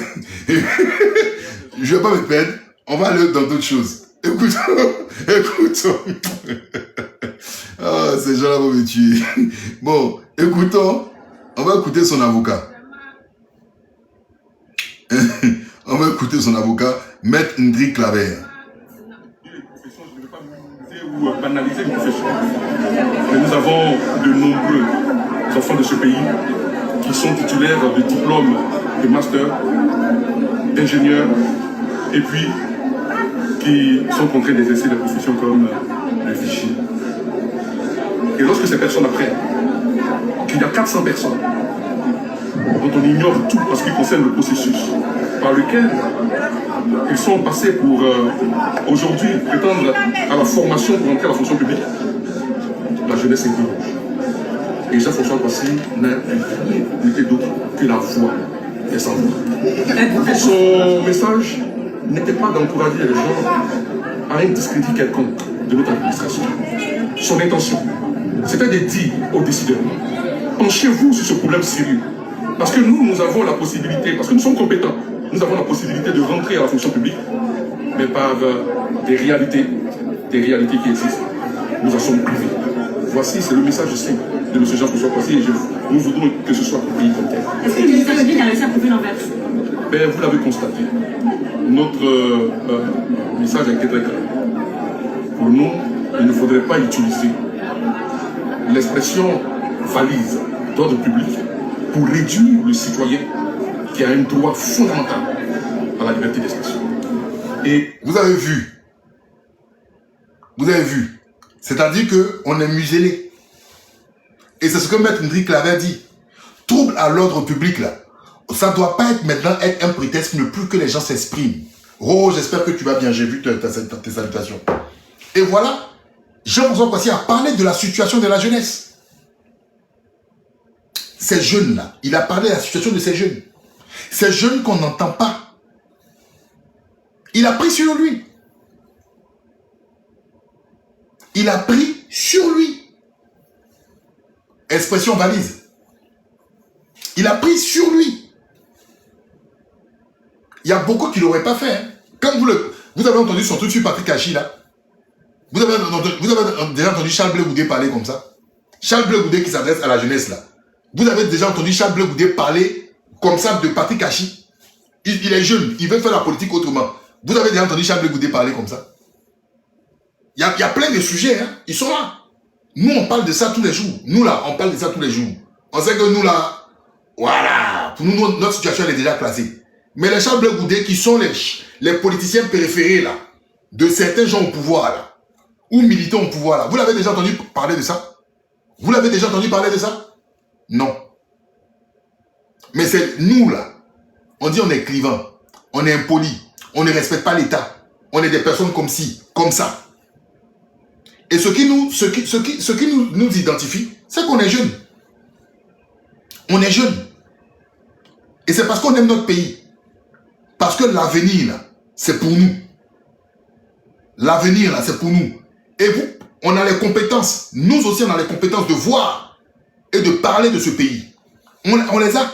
Je vais pas me perdre. On va aller dans d'autres choses. Écoutons. Ah, ces gens-là vont me tuer. Bon, écoutons. On va écouter son avocat. On va écouter son avocat, Maître Ndri Claver. Ou banaliser une profession. Mais nous avons de nombreux enfants de ce pays qui sont titulaires de diplômes de master, d'ingénieurs, et puis qui sont contraints d'exercer des professions comme le fichier. Et lorsque ces personnes apprennent qu'il y a 400 personnes dont on ignore tout en ce qui concerne le processus par lequel ils sont passés pour aujourd'hui prétendre à la formation pour entrer à la fonction publique, la jeunesse est libre. Et Jean-François Boissy n'a été d'autre que la voix des sans-voix. Son message n'était pas d'encourager les gens à un discrédit quelconque de notre administration. Son intention, c'était de dire aux décideurs, penchez-vous sur ce problème sérieux. Parce que nous avons la possibilité, parce que nous sommes compétents, nous avons la possibilité de rentrer à la fonction publique, mais par des réalités qui existent, nous en sommes privés. Voici, c'est le message simple de M. Jean-François Boissy et nous voudrons que ce soit compris comme tel. Est-ce que le ministère public a réussi à prouver l'inverse? Ben, vous l'avez constaté. Notre message a été très clair. Pour nous, il ne faudrait pas utiliser l'expression valise d'ordre public pour réduire le citoyen qui a un droit fondamental à la liberté d'expression. Et vous avez vu. Vous avez vu. C'est-à-dire qu'on est muselé. Et c'est ce que Maître Ndri Claver dit. Trouble à l'ordre public, là. Ça ne doit pas être maintenant un prétexte, ne plus que les gens s'expriment. Oh, j'espère que tu vas bien. J'ai vu tes salutations. Et voilà. Jean-François Boissy a parlé de la situation de la jeunesse. Ces jeunes-là, il a parlé de la situation de ces jeunes. Ces jeunes qu'on n'entend pas. Il a pris sur lui. Il a pris sur lui. Expression valise. Il a pris sur lui. Il y a beaucoup qui ne l'auraient pas fait. Hein. Comme vous avez entendu son truc sur Patrick Kachi là. Vous avez déjà entendu Charles Blé Goudé parler comme ça. Charles Blé Goudé qui s'adresse à la jeunesse là. Vous avez déjà entendu Charles Blé Goudé parler comme ça de Patrick Kachi. Il est jeune, il veut faire la politique autrement. Vous avez déjà entendu Charles Blé Goudé parler comme ça. Il y a plein de sujets, hein. Ils sont là. Nous, on parle de ça tous les jours. Nous, là, on parle de ça tous les jours. On sait que nous, là, voilà. Pour nous, notre situation, elle est déjà classée. Mais les Charles Blé Goudé, qui sont les politiciens préférés, là, de certains gens au pouvoir, là, ou militants au pouvoir, là, vous l'avez déjà entendu parler de ça? Vous l'avez déjà entendu parler de ça? Non. Mais c'est nous, là. On dit on est clivant. On est impoli. On ne respecte pas l'État. On est des personnes comme ci, comme ça. Et ce qui nous identifie, c'est qu'on est jeunes. On est jeunes. Et c'est parce qu'on aime notre pays. Parce que l'avenir, là, c'est pour nous. L'avenir, là, c'est pour nous. Et vous, on a les compétences. Nous aussi, on a les compétences de voir et de parler de ce pays. On les a.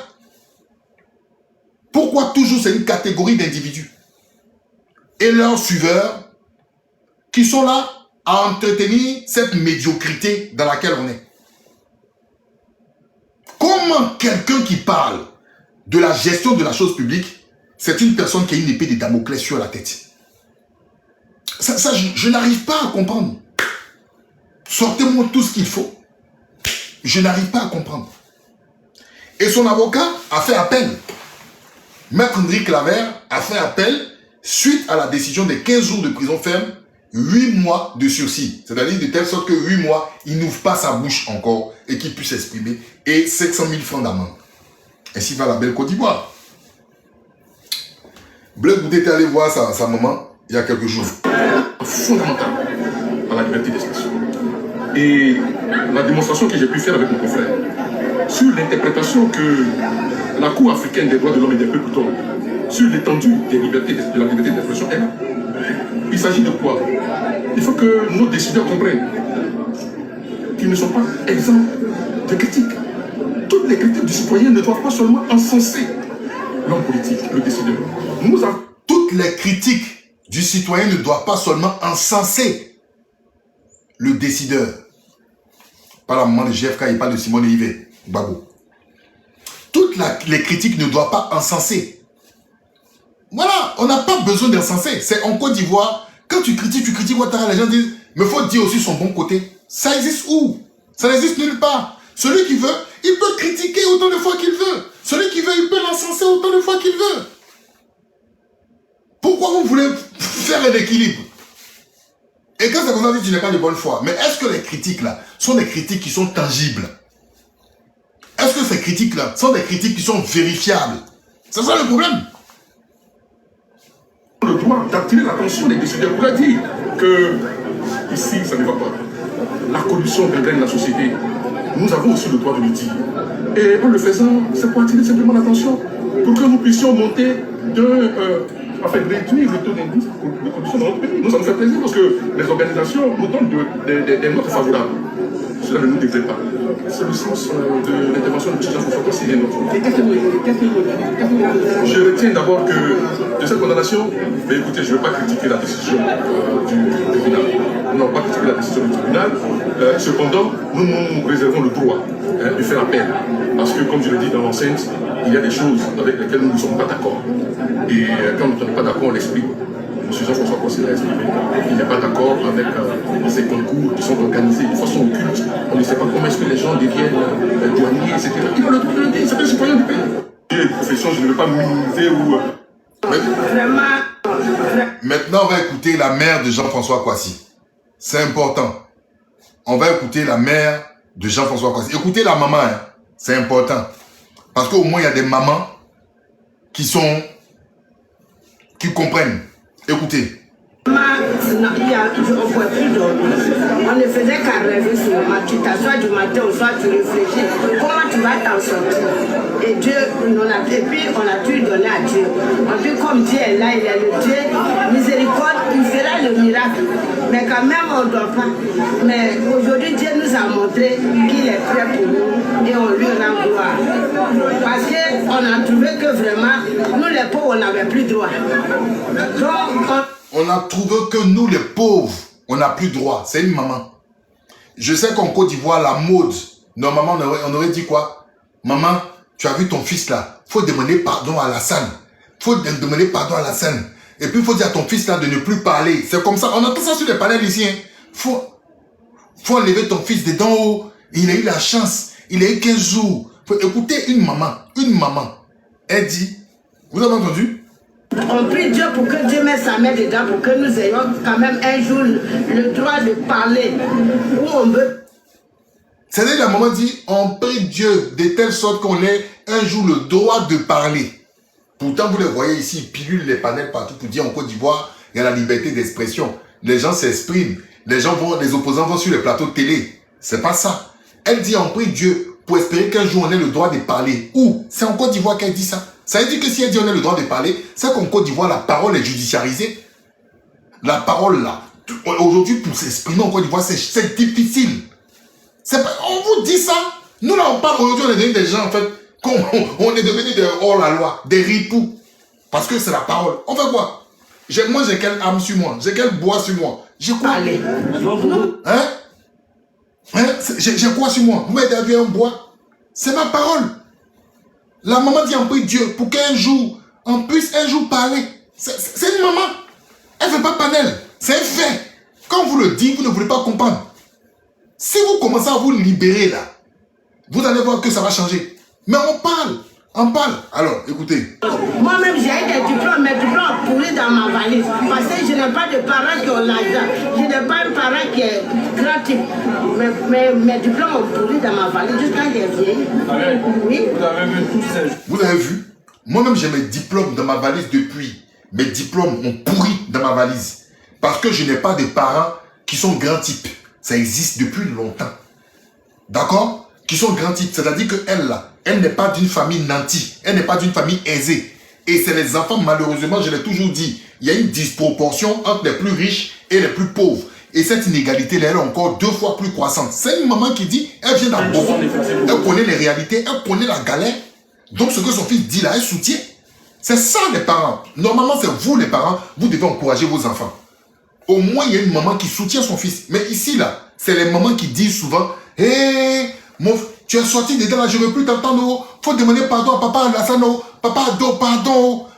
Pourquoi toujours c'est une catégorie d'individus et leurs suiveurs qui sont là à entretenir cette médiocrité dans laquelle on est? Comment Comment quelqu'un qui parle de la gestion de la chose publique, c'est une personne qui a une épée de Damoclès sur la tête? Ça je n'arrive pas à comprendre. Sortez-moi tout ce qu'il faut. Je n'arrive pas à comprendre. Et son avocat a fait appel. Maître Hendrik Claver a fait appel suite à la décision des 15 jours de prison ferme, 8 mois de sursis. C'est-à-dire de telle sorte que 8 mois, il n'ouvre pas sa bouche encore et qu'il puisse s'exprimer. Et 700 000 francs d'amende. Ainsi va la belle Côte d'Ivoire. Bleu Goudé était allé voir sa maman il y a quelques jours. Fondamental à la liberté d'expression. Et la démonstration que j'ai pu faire avec mon confrère sur l'interprétation que la Cour africaine des droits de l'homme et des peuples donne sur l'étendue de la liberté d'expression est là. Il s'agit de quoi? Il faut que nos décideurs comprennent qu'ils ne sont pas exempts de critiques. Toutes les critiques du citoyen ne doivent pas seulement encenser l'homme politique, le décideur. Toutes les critiques du citoyen ne doivent pas seulement encenser le décideur. Pas la maman de GFK, il parle de Simone Yves, Gbagbo. Toutes les critiques ne doivent pas encenser. Voilà, on n'a pas besoin d'encenser. C'est en Côte d'Ivoire, quand tu critiques Ouattara, les gens disent, mais il faut dire aussi son bon côté. Ça existe où? Ça n'existe nulle part. Celui qui veut, il peut critiquer autant de fois qu'il veut. Celui qui veut, il peut l'encenser autant de fois qu'il veut. Pourquoi vous voulez faire un équilibre? Et quand ça concerne, tu n'es pas de bonne foi. Mais est-ce que les critiques là sont des critiques qui sont tangibles? Est-ce que ces critiques là sont des critiques qui sont vérifiables? C'est ça le problème. Le droit d'attirer l'attention des décideurs pour dire que ici ça ne va pas. La corruption gangrène la société. Nous avons aussi le droit de le dire. Et en le faisant, c'est pour attirer simplement l'attention pour que nous puissions monter afin de réduire le taux d'indice de corruption dans notre pays. Nous, ça nous fait plaisir parce que les organisations nous donnent des notes favorables. Cela ne nous déplaît pas. C'est le sens de l'intervention de M. Jean-François Cossi. Je retiens d'abord que de cette condamnation, mais écoutez, je ne veux pas critiquer la décision du tribunal. Non, pas critiquer la décision du tribunal. Cependant, nous nous réservons le droit de faire appel. Parce que, comme je l'ai dit dans l'enceinte, il y a des choses avec lesquelles nous ne sommes pas d'accord. Et quand nous ne sommes pas d'accord, on l'explique. M. Jean-François Cossi l'a expliqué. Il n'est pas d'accord avec ces concours qui sont organisés de façon occulte. On ne sait pas comment est-ce que les gens deviennent douaniers, etc. Il a le droit de le dire, c'est un citoyen du pays. Et profession, je ne veux pas minimiser ou... Maintenant, on va écouter la mère de Jean-François Kouassi. C'est important. On va écouter la mère de Jean-François Kouassi. Écoutez la maman, hein. C'est important. Parce qu'au moins, il y a des mamans qui comprennent. Écoutez. On ne faisait qu'à rêver sur le matin. Tu t'assois du matin au soir, tu réfléchis. Comment tu vas t'en sortir? Et Dieu, et puis on a tout donné à Dieu. Et puis comme Dieu est là, il est le Dieu miséricorde, il fera le miracle. Mais quand même, on ne doit pas. Mais aujourd'hui, Dieu nous a montré qu'il est prêt pour nous et on lui rend gloire. Parce qu'on a trouvé que vraiment, nous les pauvres, on n'avait plus droit. Donc, on a trouvé que nous, les pauvres, on n'a plus droit. C'est une maman. Je sais qu'en Côte d'Ivoire, la mode, normalement, on aurait dit quoi? Maman, tu as vu ton fils là. Il faut demander pardon à Alassane. Il faut demander pardon à Alassane. Et puis, il faut dire à ton fils là de ne plus parler. C'est comme ça. On entend ça sur les panels ici. Il faut enlever ton fils dedans haut. Il a eu la chance. Il a eu 15 jours. Faut écouter une maman. Une maman. Elle dit, vous avez entendu? On prie Dieu pour que Dieu mette sa main dedans, pour que nous ayons quand même un jour le droit de parler où on veut. C'est-à-dire la maman dit, on prie Dieu de telle sorte qu'on ait un jour le droit de parler. Pourtant, vous les voyez ici, ils pilulent les panels partout pour dire en Côte d'Ivoire, il y a la liberté d'expression. Les gens s'expriment. Les opposants vont sur les plateaux de télé. C'est pas ça. Elle dit, on prie Dieu pour espérer qu'un jour on ait le droit de parler. Où? C'est en Côte d'Ivoire qu'elle dit ça. Ça veut dire que si elle dit on a le droit de parler, c'est qu'en Côte d'Ivoire, la parole est judiciarisée. La parole là, aujourd'hui pour s'exprimer en Côte d'Ivoire, c'est difficile. On vous dit ça. Nous là on parle aujourd'hui, on est devenus des gens en fait, on est devenus des hors-la-loi, des ripoux. Parce que c'est la parole. On fait quoi? Moi j'ai quelle âme sur moi? J'ai quel bois sur moi? J'ai quoi? Hein? J'ai quoi sur moi? Vous m'avez vu un bois? C'est ma parole. La maman dit en prie Dieu pour qu'un jour, on puisse un jour parler. C'est une maman. Elle ne fait pas panel. C'est un fait. Quand vous le dites, vous ne voulez pas comprendre. Si vous commencez à vous libérer là, vous allez voir que ça va changer. Mais on parle. On parle. Alors, écoutez. Moi-même, j'ai des diplômes, mes diplômes pourris dans ma valise. Parce que je n'ai pas de parents qui ont l'argent. Je n'ai pas un parent qui est grand type. Mes diplômes ont pourri dans ma valise jusqu'à des vieilles. Oui. Vous avez vu tous ces... Vous avez vu? Moi-même, j'ai mes diplômes dans ma valise depuis. Mes diplômes ont pourri dans ma valise. Parce que je n'ai pas de parents qui sont grands types. Ça existe depuis longtemps. D'accord? Qui sont grands types. C'est-à-dire qu'elle, là, elle n'est pas d'une famille nantie. Elle n'est pas d'une famille aisée. Et c'est les enfants, malheureusement, je l'ai toujours dit, il y a une disproportion entre les plus riches et les plus pauvres. Et cette inégalité-là, elle est encore 2 fois plus croissante. C'est une maman qui dit, elle vient d'abord. Elle connaît les réalités, elle connaît la galère. Donc ce que son fils dit là, elle soutient. C'est ça les parents. Normalement, c'est vous les parents, vous devez encourager vos enfants. Au moins, il y a une maman qui soutient son fils. Mais ici, là, c'est les mamans qui disent souvent, hé, tu es sorti dedans là, je ne veux plus t'entendre. Faut demander pardon à papa Alassane. Papa,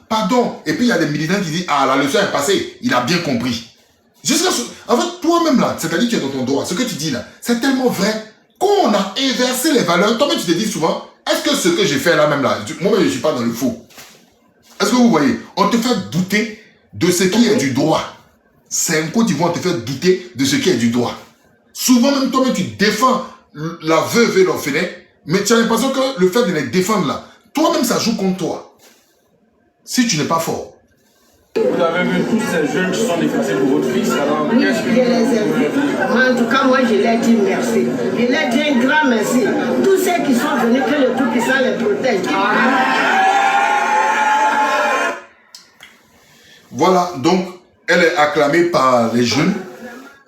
pardon. Et puis il y a des militants qui disent, ah, la leçon est passée, il a bien compris. En fait, toi-même là, c'est-à-dire tu es dans ton droit, ce que tu dis là, c'est tellement vrai qu'on a inversé les valeurs. Toi-même, tu te dis souvent, est-ce que ce que j'ai fait là même là, moi-même je ne suis pas dans le faux. Est-ce que vous voyez, on te fait douter de ce qui est du droit. C'est un Côte d'Ivoire, on te fait douter de ce qui est du droit. Souvent même toi-même, tu défends la veuve et l'orphelin, mais tu as l'impression que le fait de les défendre là, toi-même ça joue contre toi. Si tu n'es pas fort. Vous avez vu tous ces jeunes qui sont déplacés pour votre fils, alors oui, je les ai vus. En tout cas, moi, je leur dis merci. Je leur dis un grand merci. Tous ceux qui sont venus, que le Tout-Puissant les protège. Voilà, donc, elle est acclamée par les jeunes.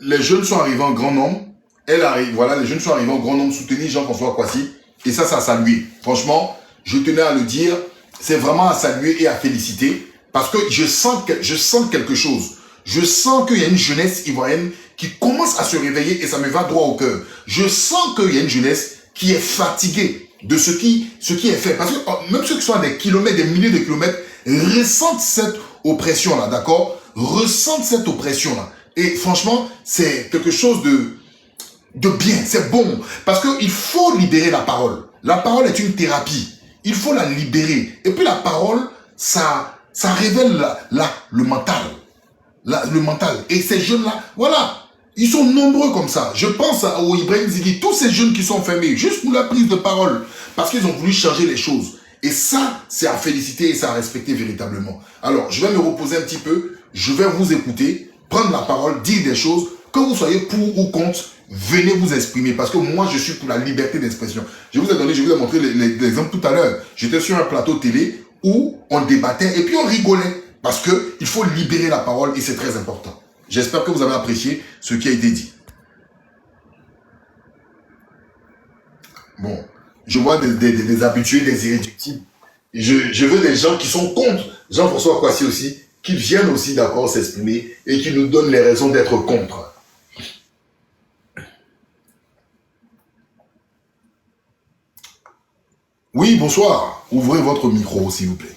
Les jeunes sont arrivés en grand nombre. Elle arrive, voilà, les jeunes sont arrivés en grand nombre, soutenir Jean-François Kouassi. Et ça a salué. Franchement, je tenais à le dire. C'est vraiment à saluer et à féliciter. Parce que je sens quelque chose. Je sens qu'il y a une jeunesse ivoirienne qui commence à se réveiller et ça me va droit au cœur. Je sens qu'il y a une jeunesse qui est fatiguée de ce qui est fait. Parce que même ceux qui sont à des kilomètres, des milliers de kilomètres, ressentent cette oppression-là, d'accord? Ressentent cette oppression-là. Et franchement, c'est quelque chose de bien, c'est bon. Parce qu'il faut libérer la parole. La parole est une thérapie. Il faut la libérer. Et puis la parole, ça révèle le mental. Le mental. Et ces jeunes-là, voilà, ils sont nombreux comme ça. Je pense au Ibrahim Zighi, tous ces jeunes qui sont fermés, juste pour la prise de parole, parce qu'ils ont voulu changer les choses. Et ça, c'est à féliciter et c'est à respecter véritablement. Alors, je vais me reposer un petit peu, je vais vous écouter, prendre la parole, dire des choses, que vous soyez pour ou contre, venez vous exprimer, parce que moi, je suis pour la liberté d'expression. Je vous ai montré l'exemple tout à l'heure. J'étais sur un plateau télé, où on débattait et puis on rigolait parce que il faut libérer la parole et c'est très important. J'espère que vous avez apprécié ce qui a été dit. Bon, je vois des habitués, des irréductibles. Je veux des gens qui sont contre Jean-François Kouassi aussi, qui viennent aussi d'accord s'exprimer et qui nous donnent les raisons d'être contre. Oui, bonsoir. Ouvrez votre micro, s'il vous plaît.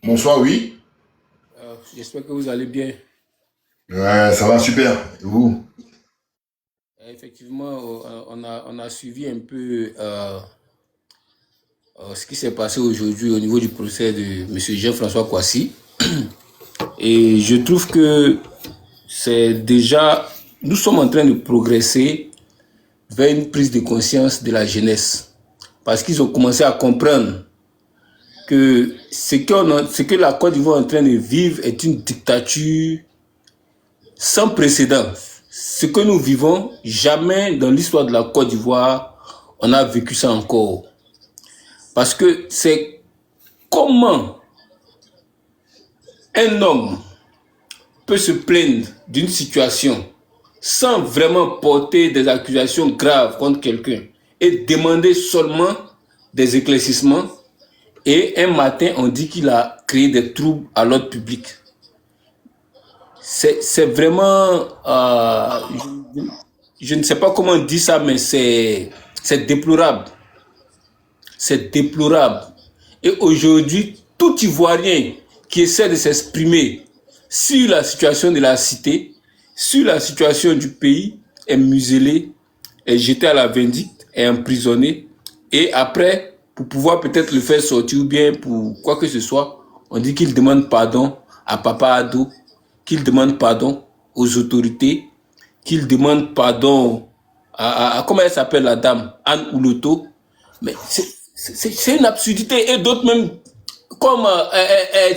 Bonsoir, oui. J'espère que vous allez bien. Ouais, ça va super. Et vous? Effectivement, on a suivi un peu ce qui s'est passé aujourd'hui au niveau du procès de M. Jean-François Kouassi. Et je trouve que c'est déjà... Nous sommes en train de progresser vers une prise de conscience de la jeunesse. Parce qu'ils ont commencé à comprendre que ce que la Côte d'Ivoire est en train de vivre est une dictature sans précédent. Ce que nous vivons, jamais dans l'histoire de la Côte d'Ivoire, on a vécu ça encore. Parce que c'est comment un homme peut se plaindre d'une situation sans vraiment porter des accusations graves contre quelqu'un et demander seulement des éclaircissements, et un matin on dit qu'il a créé des troubles à l'ordre public. C'est vraiment je ne sais pas comment dire ça, mais c'est déplorable. C'est déplorable. Et aujourd'hui, tout Ivoirien qui essaie de s'exprimer sur la situation de la cité, sur la situation du pays, est muselé, est jeté à la vindicte, est emprisonné. Et après, pour pouvoir peut-être le faire sortir ou bien pour quoi que ce soit, on dit qu'il demande pardon à Papa Ado, qu'il demande pardon aux autorités, qu'il demande pardon à comment elle s'appelle la dame, Anne Ouloto. Mais c'est une absurdité. Et d'autres même, comme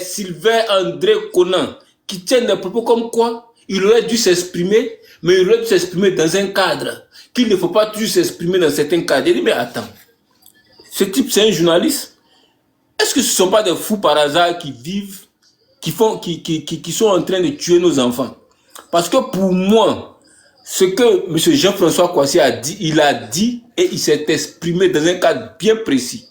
Sylvain André Conan, qui tiennent des propos comme quoi il aurait dû s'exprimer, mais il aurait dû s'exprimer dans un cadre, qu'il ne faut pas toujours s'exprimer dans certains cadres. Il dit, mais attends, ce type c'est un journaliste? Est-ce que ce ne sont pas des fous par hasard qui vivent, qui sont en train de tuer nos enfants? Parce que pour moi, ce que M. Jean-François Kouassi a dit, il a dit et il s'est exprimé dans un cadre bien précis.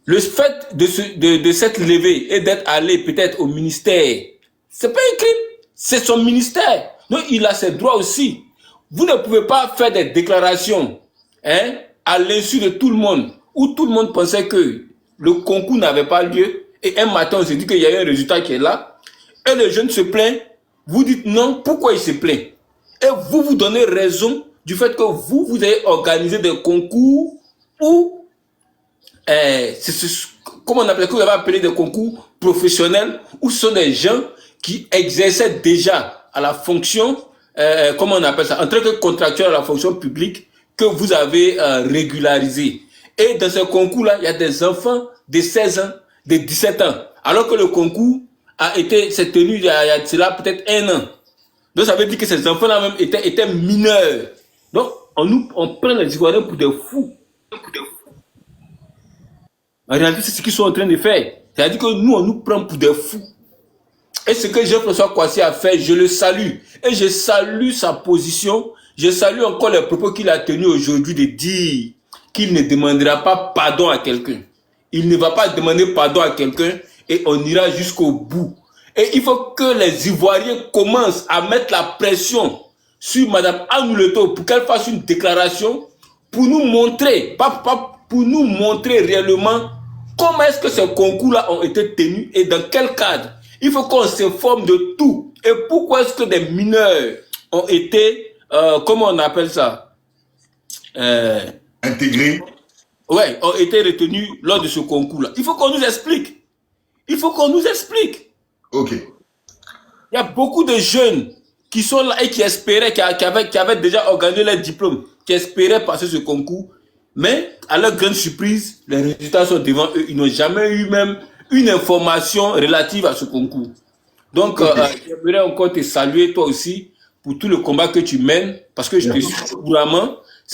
Le fait de s'être levé et d'être allé peut-être au ministère, c'est pas un crime, c'est son ministère. Donc il a ses droits aussi. Vous ne pouvez pas faire des déclarations à l'insu de tout le monde, où tout le monde pensait que le concours n'avait pas lieu, et un matin on s'est dit qu'il y a un résultat qui est là, et le jeune se plaint, vous dites non, pourquoi il se plaint? Et vous donnez raison du fait que vous avez organisé des concours où, comment on appelle, que vous avez appelé des concours professionnels, où ce sont des gens qui exerçaient déjà à la fonction, comment on appelle ça, en tant que contractuel à la fonction publique, que vous avez régularisé. Et dans ce concours-là, il y a des enfants de 16 ans, de 17 ans, alors que le concours s'est tenu il y a cela peut-être 1 an. Donc ça veut dire que ces enfants-là même étaient mineurs. Donc on prend les Ivoiriens pour des fous. En réalité, c'est ce qu'ils sont en train de faire. C'est-à-dire que nous, on nous prend pour des fous. Et ce que Jean-François Kouassi a fait, je le salue. Et je salue sa position. Je salue encore les propos qu'il a tenus aujourd'hui de dire qu'il ne demandera pas pardon à quelqu'un. Il ne va pas demander pardon à quelqu'un et on ira jusqu'au bout. Et il faut que les Ivoiriens commencent à mettre la pression sur Mme Anne Ouloto pour qu'elle fasse une déclaration pour nous montrer, pas pour nous montrer réellement comment est-ce que ces concours-là ont été tenus et dans quel cadre. Il faut qu'on s'informe de tout. Et pourquoi est-ce que des mineurs ont été, comment on appelle ça, intégrés. Ouais, ont été retenus lors de ce concours-là. Il faut qu'on nous explique. Il faut qu'on nous explique. Ok. Il y a beaucoup de jeunes qui sont là et qui espéraient, qui avaient déjà organisé leur diplôme, qui espéraient passer ce concours. Mais, à leur grande surprise, les résultats sont devant eux. Ils n'ont jamais eu même une information relative à ce concours. Donc, j'aimerais encore te saluer, toi aussi, pour tout le combat que tu mènes, parce que je te suis couramment.